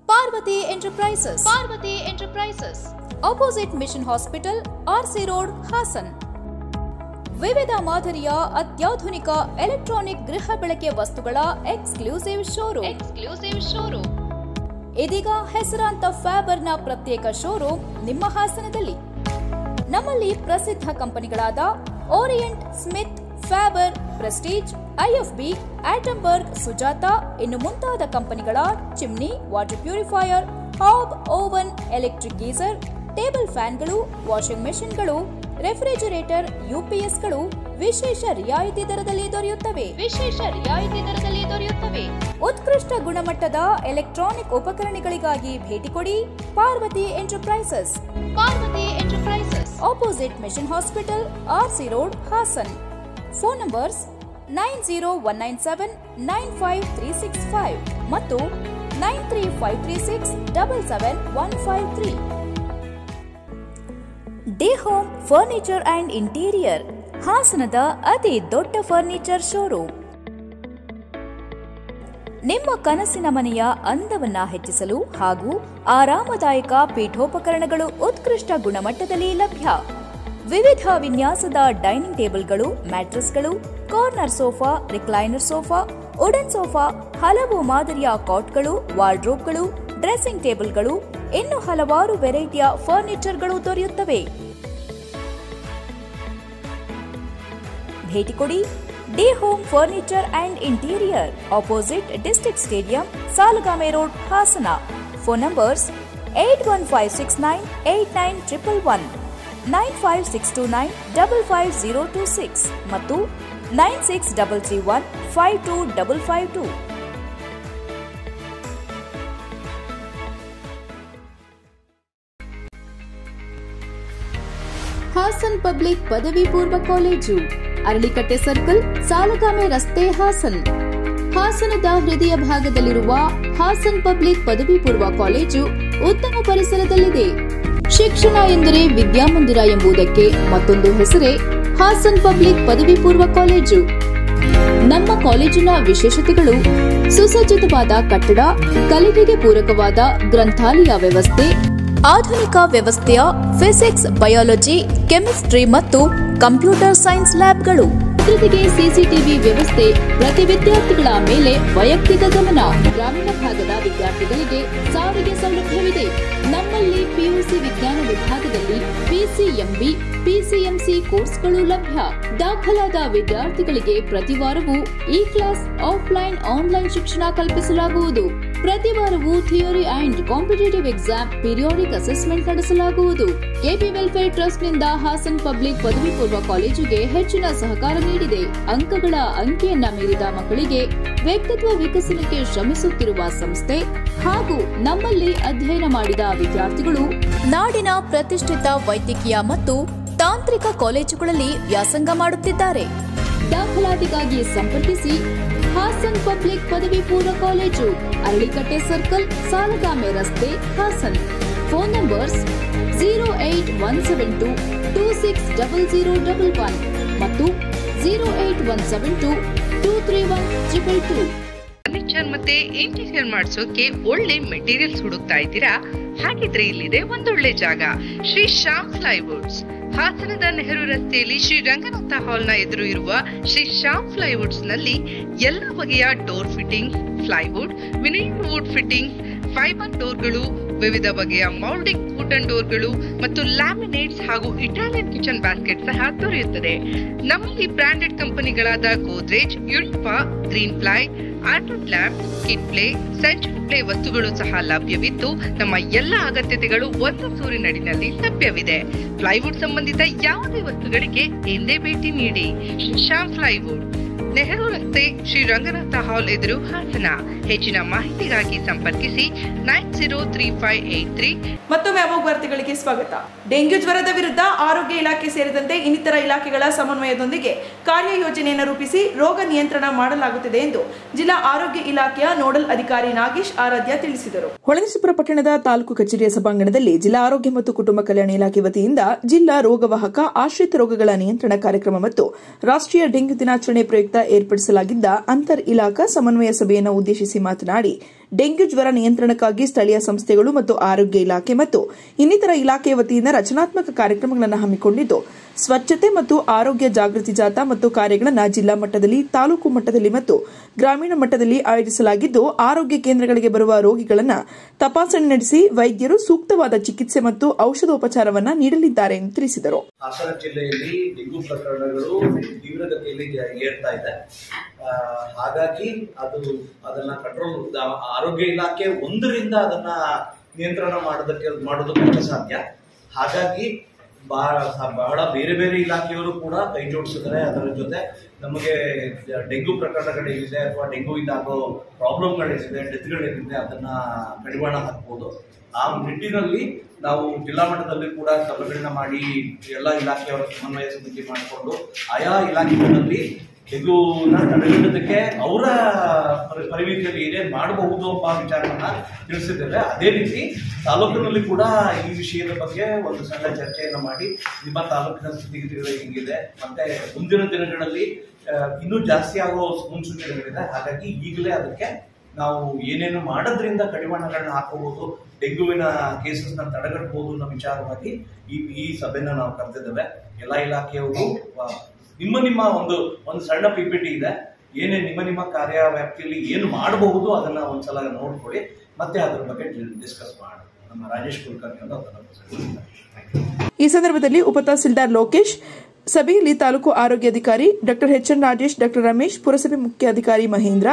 Parvathi enterprises opposite mission hospital, RC road, Hassan. ವಿವಿಧ ಮಾದರಿಯ ಅತ್ಯಾಧುನಿಕ ಎಲೆಕ್ಟ್ರಾನಿಕ್ ಗೃಹ ಬಳಕೆ ವಸ್ತುಗಳ ಎಕ್ಸ್ಕ್ಲೂಸಿವ್ ಶೋರೂಮ್. ಇದೀಗ ಹೆಸರಾಂತ ಫ್ಯಾಬರ್ನ ಪ್ರತ್ಯೇಕ ಶೋರೂಮ್ ನಿಮ್ಮ ಹಾಸನದಲ್ಲಿ. ನಮ್ಮಲ್ಲಿ ಪ್ರಸಿದ್ಧ ಕಂಪನಿಗಳಾದ Orient, Smith, Faber, Prestige, IFB, Atomberg, Sujata ಇನ್ನು ಮುಂತಾದ ಕಂಪನಿಗಳ chimney, water purifier, hob, oven, electric geyser, table ಫ್ಯಾನ್ಗಳು, ವಾಷಿಂಗ್ ಮೆಷಿನ್ಗಳು, ರೆಫ್ರಿಜರೇಟರ್, ಯುಪಿಎಸ್ಗಳು ವಿಶೇಷ ರಿಯಾಯಿತಿ ದರದಲ್ಲಿ ದೊರೆಯುತ್ತವೆ. ಉತ್ಕೃಷ್ಟ ಗುಣಮಟ್ಟದ ಎಲೆಕ್ಟ್ರಾನಿಕ್ ಉಪಕರಣಗಳಿಗಾಗಿ ಭೇಟಿ ಕೊಡಿ Parvathi enterprises, opposite mission hospital, RC road, Hassan. Phone numbers 9019795365 ಮತ್ತು 9353677153. Day home furniture and interior, ಹಾಸನದ ಅತಿ ದೊಡ್ಡ ಫರ್ನಿಚರ್ ಶೋರೂಮ್. ನಿಮ್ಮ ಕನಸಿನ ಮನೆಯ ಅಂದವನ್ನ ಹೆಚ್ಚಿಸಲು ಹಾಗೂ ಆರಾಮದಾಯಕ ಪೀಠೋಪಕರಣಗಳು ಉತ್ಕೃಷ್ಟ ಗುಣಮಟ್ಟದಲ್ಲಿ ಲಭ್ಯ. ವಿವಿಧ ವಿನ್ಯಾಸದ ಡೈನಿಂಗ್ ಟೇಬಲ್ಗಳು, ಮ್ಯಾಟ್ರೆಸ್ಗಳು, corner sofa, recliner sofa, wooden sofa, ಹಲವು ಮಾದರಿಯ ಕಾಟ್ಗಳು, ವಾರ್ಡ್ರೋಬ್ಗಳು, ಡ್ರೆಸ್ಸಿಂಗ್ ಟೇಬಲ್ಗಳು, ಇನ್ನು ಹಲವಾರು ವೆರೈಟಿಯ ಫರ್ನಿಚರ್ಗಳು ದೊರೆಯುತ್ತವೆ. ಭೇಟಿ ಕೊಡಿ day home furniture and interior, opposite district stadium, Salagame road, Hassan. Phone numbers 8156989111, 9562955026 ಮತ್ತು 9633152552. ಹಾಸನ್ ಪಬ್ಲಿಕ್ ಪದವಿ ಪೂರ್ವ ಕಾಲೇಜು, ಅರಳಿಕಟ್ಟೆ ಸರ್ಕಲ್, ಸಾಲಗಾಮೆ ರಸ್ತೆ, ಹಾಸನ್. ಹಾಸನದ ಹೃದಯ ಭಾಗದಲ್ಲಿರುವ ಹಾಸನ್ ಪಬ್ಲಿಕ್ ಪದವಿ ಪೂರ್ವ ಕಾಲೇಜು ಉತ್ತಮ ಪರಿಸರದಲ್ಲಿದೆ. ಶಿಕ್ಷಣ ಎಂದರೆ ವಿದ್ಯಾಮಂದಿರ ಎಂಬುದಕ್ಕೆ ಮತ್ತೊಂದು ಹೆಸರೇ ಹಾಸನ್ ಪಬ್ಲಿಕ್ ಪದವಿ ಪೂರ್ವ ಕಾಲೇಜು. ನಮ್ಮ ಕಾಲೇಜಿನ ವಿಶೇಷತೆಗಳು: ಸುಸಜ್ಜಿತವಾದ ಕಟ್ಟಡ, ಕಲಿಕೆಗೆ ಪೂರಕವಾದ ಗ್ರಂಥಾಲಯ ವ್ಯವಸ್ಥೆ, ಆಧುನಿಕ ವ್ಯವಸ್ಥೆಯ ಫಿಸಿಕ್ಸ್, ಬಯಾಲಜಿ, ಕೆಮಿಸ್ಟ್ರಿ ಮತ್ತು ಕಂಪ್ಯೂಟರ್ ಸೈನ್ಸ್ ಲ್ಯಾಬ್ಗಳು, ಜೊತೆಗೆ ಸಿಸಿಟಿವಿ ವ್ಯವಸ್ಥೆ, ಪ್ರತಿ ವಿದ್ಯಾರ್ಥಿಗಳ ಮೇಲೆ ವೈಯಕ್ತಿಕ ಗಮನ. ಗ್ರಾಮೀಣ ಭಾಗದ ವಿದ್ಯಾರ್ಥಿಗಳಿಗೆ ಸಾರಿಗೆ ಸೌಲಭ್ಯವಿದೆ. ನಮ್ಮಲ್ಲಿ ಪಿಯುಸಿ ವಿಜ್ಞಾನ ವಿಭಾಗದಲ್ಲಿ ಪಿಸಿಎಂಬಿ, ಪಿಸಿಎಂಸಿ ಕೋರ್ಸ್ಗಳು ಲಭ್ಯ. ದಾಖಲಾದ ವಿದ್ಯಾರ್ಥಿಗಳಿಗೆ ಪ್ರತಿ ವಾರವೂ ಇ ಕ್ಲಾಸ್, ಆಫ್ಲೈನ್, ಆನ್ಲೈನ್ ಶಿಕ್ಷಣ ಕಲ್ಪಿಸಲಾಗುವುದು. ಪ್ರತಿ ವಾರವೂ theory and competitive exam, periodic assessment ನಡೆಸಲಾಗುವುದು. ಕೆಪಿ ವೆಲ್ಫೇರ್ ಟ್ರಸ್ಟ್ನಿಂದ ಹಾಸನ್ ಪಬ್ಲಿಕ್ ಪದವಿ ಪೂರ್ವ ಕಾಲೇಜಿಗೆ ಹೆಚ್ಚಿನ ಸಹಕಾರ ನೀಡಿದೆ. ಅಂಕಗಳ ಅಂಕಿಯನ್ನ ಮೀರಿದ ಮಕ್ಕಳಿಗೆ ವ್ಯಕ್ತಿತ್ವ ವಿಕಸನಕ್ಕೆ ಶ್ರಮಿಸುತ್ತಿರುವ ಸಂಸ್ಥೆ ಹಾಗೂ ನಮ್ಮಲ್ಲಿ ಅಧ್ಯಯನ ಮಾಡಿದ ವಿದ್ಯಾರ್ಥಿಗಳು ನಾಡಿನ ಪ್ರತಿಷ್ಠಿತ ವೈದ್ಯಕೀಯ ಮತ್ತು ತಾಂತ್ರಿಕ ಕಾಲೇಜುಗಳಲ್ಲಿ ವ್ಯಾಸಂಗ ಮಾಡುತ್ತಿದ್ದಾರೆ. ದಾಖಲಾತಿಗಾಗಿ ಸಂಪರ್ಕಿಸಿ ಹಾಸನ್ ಪಬ್ಲಿಕ್ ಪದವಿ ಪೂರ್ವ ಕಾಲೇಜು, ಅರಳಿಕಟ್ಟೆ ಸರ್ಕಲ್, ಸಾಲಗಾಮೆ ರಸ್ತೆ, ಹಾಸನ್. ಫೋನ್ ನಂಬರ್ಸ್ 08172260011 ಮತ್ತು 08172231222. ಫರ್ನಿಚರ್ ಮತ್ತೆ ಇಂಟೀರಿಯರ್ ಮಾಡಿಸೋಕೆ ಒಳ್ಳೆ ಮೆಟೀರಿಯಲ್ಸ್ ಹುಡುಕ್ತಾ ಇದ್ದೀರಾ? ಹಾಗಿದ್ರೆ ಇಲ್ಲಿದೆ ಒಂದೊಳ್ಳೆ ಜಾಗ, ಶ್ರೀ ಶ್ಯಾಮ್ ಪ್ಲೈವುಡ್ಸ್. ಹಾಸನದ ನೆಹರು ರಸ್ತೆಯಲ್ಲಿ ಶ್ರೀ ರಂಗನಾಥ ಹಾಲ್ನ ಎದುರು ಇರುವ ಶ್ರೀ ಶ್ಯಾಮ್ ಪ್ಲೈವುಡ್ಸ್ ನಲ್ಲಿ ಎಲ್ಲ ಬಗೆಯ door fitting, plywood, vinyl wood fitting, fibre ಡೋರ್ಗಳು, ವಿವಿಧ ಬಗೆಯ ಮೌಲ್ಡಿಂಗ್ ವುಡನ್ ಡೋರ್ಗಳು ಮತ್ತು ಲ್ಯಾಮಿನೇಟ್ಸ್ ಹಾಗೂ ಇಟಾಲಿಯನ್ ಕಿಚನ್ ಬ್ಯಾಸ್ಕೆಟ್ ಸಹ ದೊರೆಯುತ್ತದೆ. ನಮ್ಮಲ್ಲಿ ಬ್ರಾಂಡೆಡ್ ಕಂಪನಿಗಳಾದ ಗೋದ್ರೇಜ್, ಯುನಿಪಾ, ಗ್ರೀನ್ ಪ್ಲೈ, ಆರ್ಟುಡ್ lamp, kid play, century ply ವಸ್ತುಗಳು ಸಹ ಲಭ್ಯವಿದ್ದು ನಮ್ಮ ಎಲ್ಲ ಅಗತ್ಯತೆಗಳು ಒಂದು ಸೂರಿನಡಿನಲ್ಲಿ ಲಭ್ಯವಿದೆ. ಪ್ಲೈವುಡ್ ಸಂಬಂಧಿತ ಯಾವುದೇ ವಸ್ತುಗಳಿಗೆ ಎಂದೇ ಭೇಟಿ ನೀಡಿ. ಶ್ಯಾಮ್ ಪ್ಲೈವುಡ್, ನೆಹರು ರಸ್ತೆ, ಶ್ರೀ ರಂಗನಾಥ ಹಾಲ್ ಎದುರು, ಹಾಸನ. ಹೆಚ್ಚಿನ ಮಾಹಿತಿಗಾಗಿ ಸಂಪರ್ಕಿಸಿ 903583. ಮತ್ತೊಮ್ಮೆ ಅಮೋಘ ವಾರ್ತೆಗಳಿಗೆ ಸ್ವಾಗತ. ಡೆಂಗ್ಯೂ ಜ್ವರದ ವಿರುದ್ಧ ಆರೋಗ್ಯ ಇಲಾಖೆ ಸೇರಿದಂತೆ ಇನ್ನಿತರ ಇಲಾಖೆಗಳ ಸಮನ್ವಯದೊಂದಿಗೆ ಕಾರ್ಯಯೋಜನೆಯನ್ನು ರೂಪಿಸಿ ರೋಗ ನಿಯಂತ್ರಣ ಮಾಡಲಾಗುತ್ತಿದೆ ಎಂದು ಜಿಲ್ಲಾ ಆರೋಗ್ಯ ಇಲಾಖೆಯ ನೋಡಲ್ ಅಧಿಕಾರಿ ನಾಗೇಶ್ ಆರಾಧ್ಯ ತಿಳಿಸಿದರು. ಹೊಳೆನರಸೀಪುರ ಪಟ್ಟಣದ ತಾಲೂಕು ಕಚೇರಿಯ ಸಭಾಂಗಣದಲ್ಲಿ ಜಿಲ್ಲಾ ಆರೋಗ್ಯ ಮತ್ತು ಕುಟುಂಬ ಕಲ್ಯಾಣ ಇಲಾಖೆ ವತಿಯಿಂದ ಜಿಲ್ಲಾ ರೋಗವಾಹಕ ಆಶ್ರಿತ ರೋಗಗಳ ನಿಯಂತ್ರಣ ಕಾರ್ಯಕ್ರಮ ಮತ್ತು ರಾಷ್ಟ್ರೀಯ ಡೆಂಗ್ಯೂ ದಿನಾಚರಣೆ ಪ್ರಯುಕ್ತ ಏರ್ಪಡಿಸಲಾಗಿದ್ದ ಅಂತರ್ ಇಲಾಖಾ ಸಮನ್ವಯ ಸಭೆಯನ್ನು ಉದ್ದೇಶಿಸಿ ಮಾತನಾಡಿ, ಡೆಂಗ್ಯೂ ಜ್ವರ ನಿಯಂತ್ರಣಕ್ಕಾಗಿ ಸ್ಥಳೀಯ ಸಂಸ್ಥೆಗಳು ಮತ್ತು ಆರೋಗ್ಯ ಇಲಾಖೆ ಮತ್ತು ಇನ್ನಿತರ ಇಲಾಖೆಯ ವತಿಯಿಂದ ರಚನಾತ್ಮಕ ಕಾರ್ಯಕ್ರಮಗಳನ್ನು ಹಮ್ಮಿಕೊಂಡಿದ್ದು, ಸ್ವಚ್ಛತೆ ಮತ್ತು ಆರೋಗ್ಯ ಜಾಗೃತಿ ಜಾಥಾ ಮತ್ತು ಕಾರ್ಯಗಳನ್ನು ಜಿಲ್ಲಾ ಮಟ್ಟದಲ್ಲಿ, ತಾಲೂಕು ಮಟ್ಟದಲ್ಲಿ ಮತ್ತು ಗ್ರಾಮೀಣ ಮಟ್ಟದಲ್ಲಿ ಆಯೋಜಿಸಲಾಗಿದ್ದು, ಆರೋಗ್ಯ ಕೇಂದ್ರಗಳಿಗೆ ಬರುವ ರೋಗಿಗಳನ್ನು ತಪಾಸಣೆ ನಡೆಸಿ ವೈದ್ಯರು ಸೂಕ್ತವಾದ ಚಿಕಿತ್ಸೆ ಮತ್ತು ಔಷಧೋಪಚಾರವನ್ನು ನೀಡಲಿದ್ದಾರೆ ಎಂದು ತಿಳಿಸಿದರು. ಹಾಸನ ಜಿಲ್ಲೆಯಲ್ಲಿ ಡೆಂಗು ಪ್ರಕರಣಗಳು ತೀವ್ರಗತಿಯಲ್ಲಿ ಏರ್ತಾ ಇದೆ. ಹಾಗಾಗಿ ಅದನ್ನ ಕಂಟ್ರೋಲ್ ಆರೋಗ್ಯ ಇಲಾಖೆ ಒಂದರಿಂದ ಅದನ್ನ ನಿಯಂತ್ರಣ ಮಾಡೋದಕ್ಕೆ ಸಾಧ್ಯ. ಹಾಗಾಗಿ ಬಹಳ ಬೇರೆ ಬೇರೆ ಇಲಾಖೆಯವರು ಕೂಡ ಕೈ ಜೋಡಿಸಿದ್ದಾರೆ. ಅದರ ಜೊತೆ ನಮಗೆ ಡೆಂಗು ಪ್ರಕರಣಗಳೇನಿದೆ ಅಥವಾ ಡೆಂಗುವಿಂದ ಆಗೋ ಪ್ರಾಬ್ಲಮ್ಗಳೇನಿದೆ, ಡೆತ್ಗಳೇನಿದೆ, ಅದನ್ನ ಕಡಿವಾಣ ಹಾಕ್ಬೋದು. ಆ ನಿಟ್ಟಿನಲ್ಲಿ ನಾವು ಜಿಲ್ಲಾ ಮಟ್ಟದಲ್ಲಿ ಕೂಡ ಸಭೆಗಳನ್ನ ಮಾಡಿ ಎಲ್ಲ ಇಲಾಖೆಯವರ ಸಮನ್ವಯ ಸಮಿತಿ ಮಾಡಿಕೊಂಡು ಆಯಾ ಇಲಾಖೆಗಳಲ್ಲಿ ಡೆಂಗುನ ತಡೆಗಟ್ಟೋದಕ್ಕೆ ಅವರ ಪರಿಮಿತಿಯಲ್ಲಿ ಏನೇನು ಮಾಡಬಹುದು ಎಂಬ ವಿಚಾರವನ್ನ ತಿಳಿಸಿದ್ದೇವೆ. ಅದೇ ರೀತಿ ತಾಲೂಕಿನಲ್ಲಿ ಕೂಡ ಈ ವಿಷಯದ ಬಗ್ಗೆ ಒಂದು ಸಣ್ಣ ಚರ್ಚೆಯನ್ನು ಮಾಡಿ ನಿಮ್ಮ ತಾಲೂಕಿನ ಸ್ಥಿತಿಗತಿಗಳು ಹೇಗಿದೆ, ಮತ್ತೆ ಮುಂದಿನ ದಿನಗಳಲ್ಲಿ ಇನ್ನೂ ಜಾಸ್ತಿ ಆಗೋ ಮುನ್ಸೂಚನೆಗಳಿದೆ. ಹಾಗಾಗಿ ಈಗಲೇ ಅದಕ್ಕೆ ನಾವು ಏನೇನು ಮಾಡೋದ್ರಿಂದ ಕಡಿವಾಣಗಳನ್ನ ಹಾಕೋಬಹುದು, ಡೆಂಗುವಿನ ಕೇಸಸ್ನ ತಡೆಗಟ್ಟಬಹುದು ಅನ್ನೋ ವಿಚಾರವಾಗಿ ಈ ಸಭೆನ ನಾವು ಕರೆದಿದ್ದೇವೆ. ಎಲ್ಲ ಇಲಾಖೆಯವರು ನಿಮ್ಮ ಒಂದು ಸಣ್ಣ PPT ಇದೆ, ಏನೇ ನಿಮ್ಮ ಕಾರ್ಯ ವ್ಯಾಪ್ತಿಯಲ್ಲಿ ಏನು ಮಾಡಬಹುದು ಅದನ್ನ ಒಂದ್ಸಲ ನೋಡ್ಕೊಳ್ಳಿ, ಮತ್ತೆ ಅದ್ರ ಬಗ್ಗೆ ಡಿಸ್ಕಸ್ ಮಾಡಿ. ನಮ್ಮ ರಾಜೇಶ್ ಕುಲಕರ್ಣಿ ಅವರು ಅದನ್ನು ಈ ಸಂದರ್ಭದಲ್ಲಿ ಉಪತಹಸೀಲ್ದಾರ್ ಲೋಕೇಶ್, ಸಭೆಯಲ್ಲಿ ತಾಲೂಕು ಆರೋಗ್ಯಾಧಿಕಾರಿ doctor HN Rajesh, doctor Ramesh, ಪುರಸಭೆ ಮುಖ್ಯಾಧಿಕಾರಿ ಮಹೇಂದ್ರ,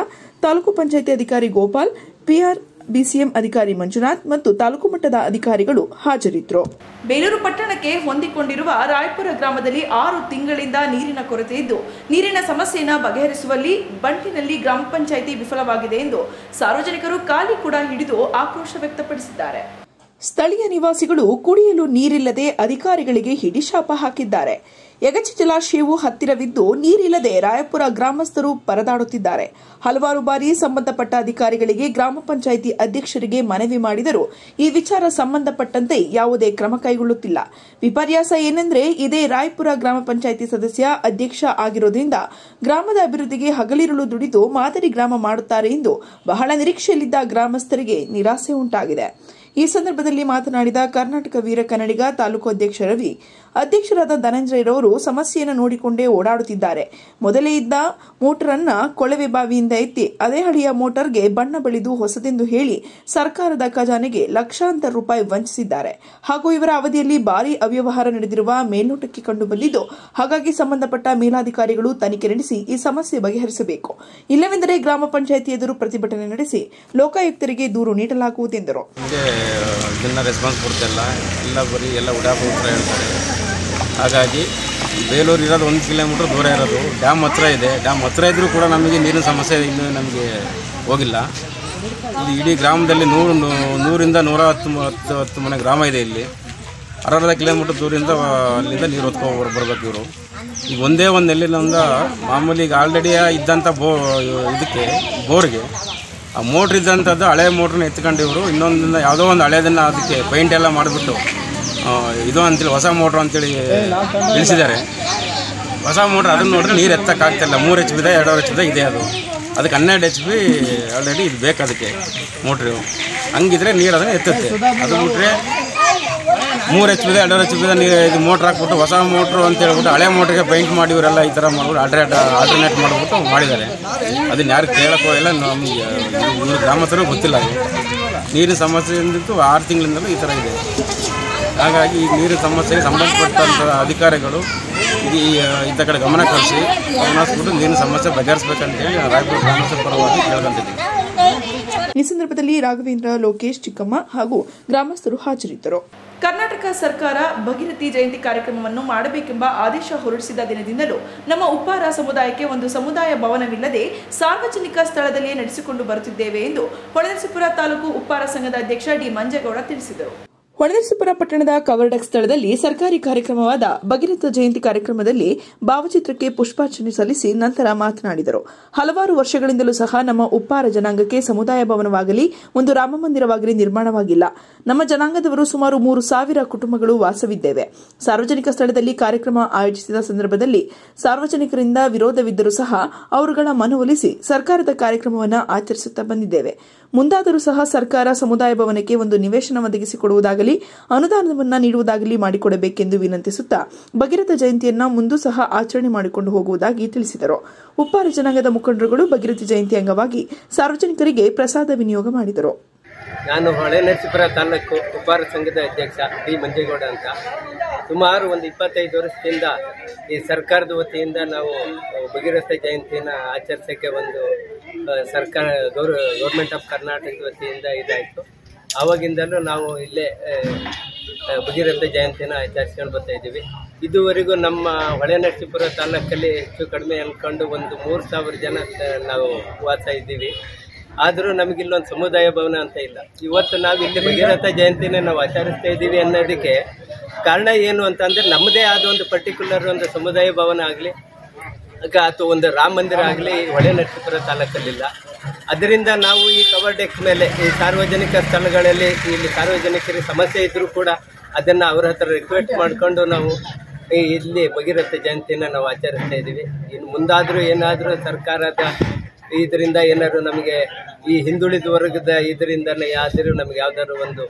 ತಾಲೂಕು ಪಂಚಾಯಿತಿ ಅಧಿಕಾರಿ ಗೋಪಾಲ್, PR BCM ಅಧಿಕಾರಿ ಮಂಜುನಾಥ್ ಮತ್ತು ತಾಲೂಕು ಮಟ್ಟದ ಅಧಿಕಾರಿಗಳು ಹಾಜರಿದ್ದರು. ಬೇಲೂರು ಪಟ್ಟಣಕ್ಕೆ ಹೊಂದಿಕೊಂಡಿರುವ ರಾಯಪುರ ಗ್ರಾಮದಲ್ಲಿ 6 ತಿಂಗಳಿಂದ ನೀರಿನ ಕೊರತೆ ಇದ್ದು, ನೀರಿನ ಸಮಸ್ಯೆಯನ್ನು ಬಗೆಹರಿಸುವಲ್ಲಿ ಬಂಟಿನಲ್ಲಿ ಗ್ರಾಮ ಪಂಚಾಯಿತಿ ವಿಫಲವಾಗಿದೆ ಎಂದು ಸಾರ್ವಜನಿಕರು ಕಾಲಿ ಕೂಡ ಹಿಡಿದು ಆಕ್ರೋಶ ವ್ಯಕ್ತಪಡಿಸಿದ್ದಾರೆ. ಸ್ಥಳೀಯ ನಿವಾಸಿಗಳು ಕುಡಿಯಲು ನೀರಿಲ್ಲದೆ ಅಧಿಕಾರಿಗಳಿಗೆ ಹಿಡಿಶಾಪ ಹಾಕಿದ್ದಾರೆ. ಯಗಚಿ ಜಲಾಶಯವು ಹತ್ತಿರವಿದ್ದು ನೀರಿಲ್ಲದೆ ರಾಯಪುರ ಗ್ರಾಮಸ್ಥರು ಪರದಾಡುತ್ತಿದ್ದಾರೆ. ಹಲವಾರು ಬಾರಿ ಸಂಬಂಧಪಟ್ಟ ಅಧಿಕಾರಿಗಳಿಗೆ, ಗ್ರಾಮ ಪಂಚಾಯಿತಿ ಅಧ್ಯಕ್ಷರಿಗೆ ಮನವಿ ಮಾಡಿದರೂ ಈ ವಿಚಾರ ಸಂಬಂಧಪಟ್ಟಂತೆ ಯಾವುದೇ ಕ್ರಮ ಕೈಗೊಳ್ಳುತ್ತಿಲ್ಲ. ವಿಪರ್ಯಾಸ ಏನೆಂದರೆ, ಇದೇ ರಾಯಪುರ ಗ್ರಾಮ ಪಂಚಾಯಿತಿ ಸದಸ್ಯ ಅಧ್ಯಕ್ಷ ಆಗಿರೋದ್ರಿಂದ ಗ್ರಾಮದ ಅಭಿವೃದ್ಧಿಗೆ ಹಗಲಿರುಳು ದುಡಿದು ಮಾದರಿ ಗ್ರಾಮ ಮಾಡುತ್ತಾರೆ ಎಂದು ಬಹಳ ನಿರೀಕ್ಷೆಯಲ್ಲಿದ್ದ ಗ್ರಾಮಸ್ಥರಿಗೆ ನಿರಾಸೆ ಉಂಟಾಗಿದೆ. ಈ ಸಂದರ್ಭದಲ್ಲಿ ಮಾತನಾಡಿದ ಕರ್ನಾಟಕ ವೀರ ಕನ್ನಡಿಗ ತಾಲೂಕು ಅಧ್ಯಕ್ಷ ರವಿ, ಅಧ್ಯಕ್ಷರಾದ ಧನಂಜಯರವರು ಸಮಸ್ಯೆಯನ್ನು ನೋಡಿಕೊಂಡೇ ಓಡಾಡುತ್ತಿದ್ದಾರೆ. ಮೊದಲೇ ಇದ್ದ ಮೋಟರ್ ಅನ್ನ ಕೊಳವೆ ಬಾವಿಯಿಂದ ಎತ್ತಿ ಅದೇ ಹಳೆಯ ಮೋಟಾರ್ಗೆ ಬಣ್ಣ ಬಳಿದು ಹೊಸದೆಂದು ಹೇಳಿ ಸರ್ಕಾರದ ಖಜಾನೆಗೆ ಲಕ್ಷಾಂತರ ರೂಪಾಯಿ ವಂಚಿಸಿದ್ದಾರೆ. ಹಾಗೂ ಇವರ ಅವಧಿಯಲ್ಲಿ ಭಾರೀ ಅವ್ಯವಹಾರ ನಡೆದಿರುವ ಮೇಲ್ನೋಟಕ್ಕೆ ಕಂಡುಬಂದಿದ್ದು, ಹಾಗಾಗಿ ಸಂಬಂಧಪಟ್ಟ ಮೇಲಾಧಿಕಾರಿಗಳು ತನಿಖೆ ನಡೆಸಿ ಈ ಸಮಸ್ಯೆ ಬಗೆಹರಿಸಬೇಕು. ಇಲ್ಲವೆಂದರೆ ಗ್ರಾಮ ಪಂಚಾಯಿತಿ ಎದುರು ಪ್ರತಿಭಟನೆ ನಡೆಸಿ ಲೋಕಾಯುಕ್ತರಿಗೆ ದೂರು ನೀಡಲಾಗುವುದೆಂದರು. ಇದನ್ನ ರೆಸ್ಪಾನ್ಸ್ ಕೊಡ್ತಿಲ್ಲ, ಎಲ್ಲ ಉಡಾಪುತ್ರ ಹೇಳ್ತಾರೆ. ಹಾಗಾಗಿ ಬೇಲೂರು ಇರೋದು 1 ಕಿಲೋಮೀಟರ್ ದೂರ ಇರೋದು, ಡ್ಯಾಮ್ ಹತ್ರ ಇದೆ. ಡ್ಯಾಮ್ ಹತ್ರ ಇದ್ರೂ ಕೂಡ ನಮಗೆ ನೀರಿನ ಸಮಸ್ಯೆ ಇನ್ನೂ ನಮಗೆ ಹೋಗಿಲ್ಲ. ಇದು ಇಡೀ ಗ್ರಾಮದಲ್ಲಿ 100ರಿಂದ 110 ಮನೆ ಗ್ರಾಮ ಇದೆ. ಇಲ್ಲಿ 60 ಕಿಲೋಮೀಟರ್ ದೂರದಿಂದ ಅಲ್ಲಿಂದ ನೀರು ಹೊತ್ಕೊಂಡು ಬರಬೇಕು ಇವರು. ಈಗ ಒಂದೇ ಒಂದು ನೆಲ್ಲಿನಿಂದ ಮಾಮೂಲಿ ಈಗ ಆಲ್ರೆಡಿ ಇದ್ದಂಥ ಇದಕ್ಕೆ ಬೋರ್ಗೆ ಆ ಮೋಟ್ರ್ ಇದ್ದಂಥದ್ದು ಹಳೆ ಮೋಟ್ರನ್ನ ಎತ್ಕೊಂಡು ಇವರು ಇನ್ನೊಂದನ್ನು ಯಾವುದೋ ಒಂದು ಹಳೆಯದನ್ನು ಅದಕ್ಕೆ ಪೈಂಟ್ ಎಲ್ಲ ಮಾಡಿಬಿಟ್ಟು ಇದು ಅಂತೇಳಿ ಹೊಸ ಮೋಟ್ರ್ ಅಂತೇಳಿ ತಿಳಿಸಿದ್ದಾರೆ. ಹೊಸ ಮೋಟ್ರ್ ಅದನ್ನು ನೋಡಿದ್ರೆ ನೀರು ಎತ್ತಕ್ಕಾಗ್ತಿಲ್ಲ. 3 HP ಇದೆ, 2 HP ಇದೆ. ಅದು ಅದಕ್ಕೆ 12 HP ಆಲ್ರೆಡಿ ಇದು ಬೇಕು ಅದಕ್ಕೆ ಮೋಟ್ರು. ಹಂಗಿದ್ರೆ ನೀರು ಅದನ್ನು ಎತ್ತುತ್ತೆ. ಅದು ಬಿಟ್ಟರೆ 3 HP ಇದೆ, 2 HP ಇದೆ ನೀರು ಇದು ಮೋಟ್ರ್ ಹಾಕ್ಬಿಟ್ಟು ಹೊಸ ಮೋಟ್ರು ಅಂತ ಹೇಳ್ಬಿಟ್ಟು ಹಳೆ ಮೋಟ್ರಿಗೆ ಪೈಂಟ್ ಮಾಡಿ ಇವರೆಲ್ಲ ಈ ಥರ ಮಾಡ್ಬಿಟ್ಟು ಆಲ್ಟರ್ನೇಟ್ ಮಾಡಿಬಿಟ್ಟು ಮಾಡಿದ್ದಾರೆ. ಅದನ್ನು ಯಾರು ಕೇಳೋಕ್ಕೋ ಇಲ್ಲ, ನಮಗೆ ಇವ್ರ ಗ್ರಾಮಸ್ಥರು ಗೊತ್ತಿಲ್ಲ. ಅದು ನೀರಿನ ಸಮಸ್ಯೆಯಿಂದಿತ್ತು 6 ತಿಂಗಳಿಂದಲೂ ಈ ಥರ ಇದೆ. ಹಾಗಾಗಿ ಈ ನೀರಿನ ಸಮಸ್ಯೆಗೆ ಸಂಬಂಧಪಟ್ಟಂಥ ಅಧಿಕಾರಿಗಳು ಇದ್ದ ಕಡೆ ಗಮನಿಸ್ಬಿಟ್ಟು ನೀರಿನ ಸಮಸ್ಯೆ ಬಗೆಹರಿಸಬೇಕಂತೇಳಿ ರಾಯಪುರ ಗ್ರಾಮಸ್ಥರ ಪರವಾಗಿ ಕೇಳ್ಕೊಂತಿದ್ದೀವಿ. ಈ ಸಂದರ್ಭದಲ್ಲಿ ರಾಘವೇಂದ್ರ, ಲೋಕೇಶ್, ಚಿಕ್ಕಮ್ಮ ಹಾಗೂ ಗ್ರಾಮಸ್ಥರು ಹಾಜರಿದ್ದರು. ಕರ್ನಾಟಕ ಸರ್ಕಾರ ಭಗೀರಥಿ ಜಯಂತಿ ಕಾರ್ಯಕ್ರಮವನ್ನು ಮಾಡಬೇಕೆಂಬ ಆದೇಶ ಹೊರಡಿಸಿದ ದಿನದಿಂದಲೂ ನಮ್ಮ ಉಪ್ಪಾರ ಸಮುದಾಯಕ್ಕೆ ಒಂದು ಸಮುದಾಯ ಭವನವಿಲ್ಲದೆ ಸಾರ್ವಜನಿಕ ಸ್ಥಳದಲ್ಲಿಯೇ ನಡೆಸಿಕೊಂಡು ಬರುತ್ತಿದ್ದೇವೆ ಎಂದು ಹೊಳೆನರಸೀಪುರ ತಾಲೂಕು ಉಪ್ಪಾರ ಸಂಘದ ಅಧ್ಯಕ್ಷ ಡಿ ಮಂಜೇಗೌಡ ತಿಳಿಸಿದರು. ಹೊಳೆನರಸೀಪುರ ಪಟ್ಟಣದ ಕವರ್ಡೆಕ್ ಸ್ಥಳದಲ್ಲಿ ಸರ್ಕಾರಿ ಕಾರ್ಯಕ್ರಮವಾದ ಭಗೀರಥ ಜಯಂತಿ ಕಾರ್ಯಕ್ರಮದಲ್ಲಿ ಭಾವಚಿತ್ರಕ್ಕೆ ಪುಷ್ಪಾರ್ಚನೆ ಸಲ್ಲಿಸಿ ನಂತರ ಮಾತನಾಡಿದರು. ಹಲವಾರು ವರ್ಷಗಳಿಂದಲೂ ಸಹ ನಮ್ಮ ಉಪ್ಪಾರ ಜನಾಂಗಕ್ಕೆ ಸಮುದಾಯ ಭವನವಾಗಲಿ ಒಂದು ರಾಮ ಮಂದಿರವಾಗಲಿ ನಿರ್ಮಾಣವಾಗಿಲ್ಲ. ನಮ್ಮ ಜನಾಂಗದವರು ಸುಮಾರು 3,000 ಕುಟುಂಬಗಳು ವಾಸವಿದ್ದೇವೆ. ಸಾರ್ವಜನಿಕ ಸ್ಥಳದಲ್ಲಿ ಕಾರ್ಯಕ್ರಮ ಆಯೋಜಿಸಿದ ಸಂದರ್ಭದಲ್ಲಿ ಸಾರ್ವಜನಿಕರಿಂದ ವಿರೋಧವಿದ್ದರೂ ಸಹ ಅವರುಗಳ ಮನವೊಲಿಸಿ ಸರ್ಕಾರದ ಕಾರ್ಯಕ್ರಮವನ್ನು ಆಚರಿಸುತ್ತಾ ಬಂದಿದ್ದೇವೆ. ಮುಂದಾದರೂ ಸಹ ಸರ್ಕಾರ ಸಮುದಾಯ ಭವನಕ್ಕೆ ಒಂದು ನಿವೇಶನ ಒದಗಿಸಿಕೊಡುವುದಾಗಲಿ ನೀಡುವುದಾಗಲಿ ಅನುದಾನವನ್ನು ನೀಡುವುದಾಗಲಿ ಮಾಡಿಕೊಡಬೇಕೆಂದು ವಿನಂತಿಸುತ್ತಾ ಭಗೀರಥ ಜಯಂತಿಯನ್ನ ಮುಂದೂ ಸಹ ಆಚರಣೆ ಮಾಡಿಕೊಂಡು ಹೋಗುವುದಾಗಿ ತಿಳಿಸಿದರು. ಉಪ್ಪಾರ ಜನಾಂಗದ ಮುಖಂಡರುಗಳು ಭಗೀರಥ ಜಯಂತಿ ಅಂಗವಾಗಿ ಸಾರ್ವಜನಿಕರಿಗೆ ಪ್ರಸಾದ ವಿನಿಯೋಗ ಮಾಡಿದರು. ನಾನು ಹೊಳೆನರಸೀಪುರ ತಾಲೂಕು ಉಪ್ಪಾರ ಸಂಘದ ಅಧ್ಯಕ್ಷ ಡಿ ಮಂಜೇಗೌಡ ಅಂತ. ಸುಮಾರು ಒಂದು 25 ವರ್ಷದಿಂದ ಈ ಸರ್ಕಾರದ ವತಿಯಿಂದ ನಾವು ಭಗೀರಥ ಜಯಂತಿನ ಆಚರಿಸೋಕ್ಕೆ ಒಂದು ಸರ್ಕಾರ ಗೌರ್ಮೆಂಟ್ ಆಫ್ ಕರ್ನಾಟಕದ ವತಿಯಿಂದ ಇದಾಯಿತು. ಆವಾಗಿಂದಲೂ ನಾವು ಇಲ್ಲೇ ಭಗೀರಥ ಜಯಂತಿನ ಆಚರಿಸ್ಕೊಂಡು ಬರ್ತಾ ಇದ್ದೀವಿ. ಇದುವರೆಗೂ ನಮ್ಮ ಹೊಳೆನರಸೀಪುರ ತಾಲೂಕಲ್ಲಿ ಹೆಚ್ಚು ಕಡಿಮೆ ಅಂದ್ಕೊಂಡು ಒಂದು 3,000 ಜನ ನಾವು ವಾಸ ಇದ್ದೀವಿ. ಆದರೂ ನಮಗಿಲ್ಲೊಂದು ಸಮುದಾಯ ಭವನ ಅಂತ ಇಲ್ಲ. ಇವತ್ತು ನಾವು ಇಲ್ಲಿ ಭಗೀರಥ ಜಯಂತಿನ ನಾವು ಆಚರಿಸ್ತಾ ಇದ್ದೀವಿ ಅನ್ನೋದಕ್ಕೆ ಕಾರಣ ಏನು ಅಂತಂದರೆ ನಮ್ಮದೇ ಆದ ಒಂದು ಪರ್ಟಿಕ್ಯುಲರ್ ಒಂದು ಸಮುದಾಯ ಭವನ ಆಗಲಿ ಅಥವಾ ಒಂದು ರಾಮ ಮಂದಿರ ಆಗಲಿ ಹೊಳೆನರಸೀಪುರ ತಾಲೂಕಲ್ಲಿಲ್ಲ. ಅದರಿಂದ ನಾವು ಈ ಕವರ್ ಡೆಕ್ ಮೇಲೆ ಈ ಸಾರ್ವಜನಿಕ ಸ್ಥಳಗಳಲ್ಲಿ ಇಲ್ಲಿ ಸಾರ್ವಜನಿಕರಿಗೆ ಸಮಸ್ಯೆ ಇದ್ದರೂ ಕೂಡ ಅದನ್ನು ಅವರ ಹತ್ರ ರಿಕ್ವೆಸ್ಟ್ ಮಾಡಿಕೊಂಡು ನಾವು ಇಲ್ಲಿ ಭಗೀರಥ ಜಯಂತಿನ ನಾವು ಆಚರಿಸ್ತಾ ಇದ್ದೀವಿ. ಇನ್ನು ಮುಂದಾದರೂ ಏನಾದರೂ ಸರ್ಕಾರದ ಇದರಿಂದ ಏನಾದ್ರು ನಮಗೆ ಈ ಹಿಂದುಳಿದ ವರ್ಗದ ಇದರಿಂದನೇ ನಮಗೆ ಯಾವ್ದಾದ್ರು ಒಂದು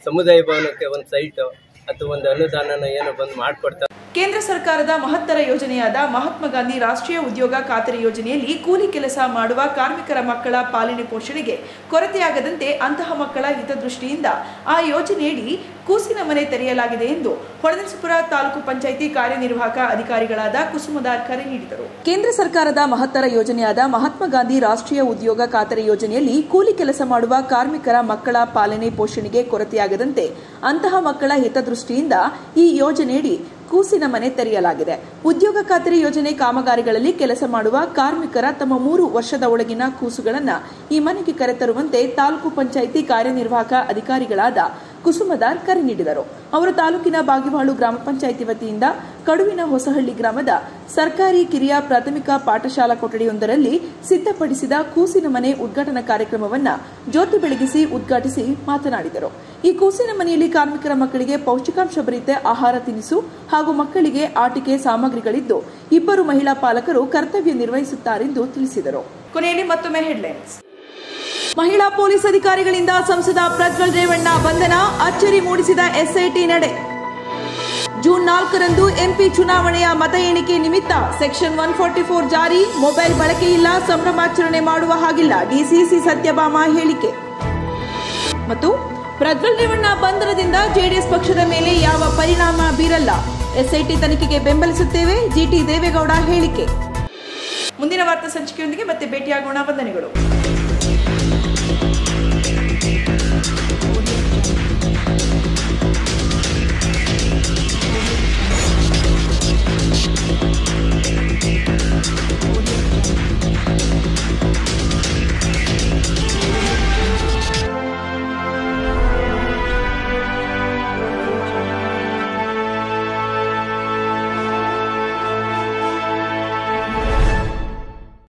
ಸಮುದಾಯ ಭವನಕ್ಕೆ ಒಂದು ಸೈಟು ಅಥವಾ ಒಂದು ಅನುದಾನನ ಏನೋ ಬಂದು ಮಾಡಿಕೊಡ್ತಾರೆ. ಕೇಂದ್ರ ಸರ್ಕಾರದ ಮಹತ್ತರ ಯೋಜನೆಯಾದ ಮಹಾತ್ಮ ಗಾಂಧಿ ರಾಷ್ಟ್ರೀಯ ಉದ್ಯೋಗ ಖಾತರಿ ಯೋಜನೆಯಲ್ಲಿ ಕೂಲಿ ಕೆಲಸ ಮಾಡುವ ಕಾರ್ಮಿಕರ ಮಕ್ಕಳ ಪಾಲನೆ ಪೋಷಣೆಗೆ ಕೊರತೆಯಾಗದಂತೆ ಅಂತಹ ಮಕ್ಕಳ ಹಿತದೃಷ್ಟಿಯಿಂದ ಆ ಯೋಜನೆಯಡಿ ಕೂಸಿನ ಮನೆ ತೆರೆಯಲಾಗಿದೆ ಎಂದು ಹೊಳೆನರಸೀಪುರ ತಾಲೂಕು ಪಂಚಾಯಿತಿ ಕಾರ್ಯನಿರ್ವಾಹಕ ಅಧಿಕಾರಿಗಳಾದ ಕುಸುಮದಾರ್ ಕರೆ ನೀಡಿದರು. ಕೇಂದ್ರ ಸರ್ಕಾರದ ಮಹತ್ತರ ಯೋಜನೆಯಾದ ಮಹಾತ್ಮ ಗಾಂಧಿ ರಾಷ್ಟ್ರೀಯ ಉದ್ಯೋಗ ಖಾತರಿ ಯೋಜನೆಯಲ್ಲಿ ಕೂಲಿ ಕೆಲಸ ಮಾಡುವ ಕಾರ್ಮಿಕರ ಮಕ್ಕಳ ಪಾಲನೆ ಪೋಷಣೆಗೆ ಕೊರತೆಯಾಗದಂತೆ ಅಂತಹ ಮಕ್ಕಳ ಹಿತದೃಷ್ಟಿಯಿಂದ ಈ ಯೋಜನೆಯಡಿ ಕೂಸಿನ ಮನೆ ತೆರೆಯಲಾಗಿದೆ. ಉದ್ಯೋಗ ಖಾತರಿ ಯೋಜನೆ ಕಾಮಗಾರಿಗಳಲ್ಲಿ ಕೆಲಸ ಮಾಡುವ ಕಾರ್ಮಿಕರ ತಮ್ಮ 3 ವರ್ಷದ ಒಳಗಿನ ಕೂಸುಗಳನ್ನು ಈ ಮನೆಗೆ ಕರೆತರುವಂತೆ ತಾಲೂಕು ಪಂಚಾಯಿತಿ ಕಾರ್ಯನಿರ್ವಾಹಕ ಅಧಿಕಾರಿಗಳಾದ ಕುಸುಮದಾರ್ ಕರೆ ನೀಡಿದರು. ಅವರು ತಾಲೂಕಿನ ಬಾಗಿವಾಳು ಗ್ರಾಮ ಪಂಚಾಯಿತಿ ವತಿಯಿಂದ ಕಡುವಿನ ಹೊಸಹಳ್ಳಿ ಗ್ರಾಮದ ಸರ್ಕಾರಿ ಕಿರಿಯ ಪ್ರಾಥಮಿಕ ಪಾಠಶಾಲಾ ಕೊಠಡಿಯೊಂದರಲ್ಲಿ ಸಿದ್ಧಪಡಿಸಿದ ಕೂಸಿನ ಮನೆ ಉದ್ಘಾಟನಾ ಕಾರ್ಯಕ್ರಮವನ್ನು ಜ್ಯೋತಿ ಬೆಳಗಿಸಿ ಉದ್ಘಾಟಿಸಿ ಮಾತನಾಡಿದರು. ಈ ಕೂಸಿನ ಮನೆಯಲ್ಲಿ ಕಾರ್ಮಿಕರ ಮಕ್ಕಳಿಗೆ ಪೌಷ್ಟಿಕಾಂಶ ಭರಿತ ಆಹಾರ ತಿನಿಸು ಹಾಗೂ ಮಕ್ಕಳಿಗೆ ಆಟಿಕೆ ಸಾಮಗ್ರಿಗಳಿದ್ದು 2 ಮಹಿಳಾ ಪಾಲಕರು ಕರ್ತವ್ಯ ನಿರ್ವಹಿಸುತ್ತಾರೆಂದು ತಿಳಿಸಿದರು. ಕೊನೆಯಲ್ಲಿ ಮತ್ತೊಮ್ಮೆ ಹೆಡ್ಲೈನ್ಸ್. ಮಹಿಳಾ ಪೊಲೀಸ್ ಅಧಿಕಾರಿಗಳಿಂದ ಸಂಸದ ಪ್ರಜ್ವಲ್ ರೇವಣ್ಣ ಬಂಧನ, ಅಚ್ಚರಿ ಮೂಡಿಸಿದ ಎಸ್ಐಟಿ ನಡೆ. ಜೂನ್ 4ರಂದು ಎಂಪಿ ಚುನಾವಣೆಯ ಮತ ಎಣಿಕೆ ನಿಮಿತ್ತ ಸೆಕ್ಷನ್ 144 ಜಾರಿ, ಮೊಬೈಲ್ ಬಳಕೆಯಿಲ್ಲ, ಸಂಭ್ರಮಾಚರಣೆ ಮಾಡುವ ಹಾಗಿಲ್ಲ, ಡಿಸಿಸಿ ಸತ್ಯಭಾಮ ಹೇಳಿಕೆ. ಮತ್ತು ಪ್ರಜ್ವಲ್ ರೇವಣ್ಣ ಬಂಧನದಿಂದ ಜೆಡಿಎಸ್ ಪಕ್ಷದ ಮೇಲೆ ಯಾವ ಪರಿಣಾಮ ಬೀರಲ್ಲ, ಎಸ್ಐಟಿ ತನಿಖೆಗೆ ಬೆಂಬಲಿಸುತ್ತೇವೆ, ಜಿಟಿ ದೇವೇಗೌಡ ಹೇಳಿಕೆ. ಮುಂದಿನ ವಾರ್ತಾ ಸಂಚಿಕೆಯೊಂದಿಗೆ ಮತ್ತೆ ಭೇಟಿಯಾಗೋಣ. ವಂದನೆಗಳು.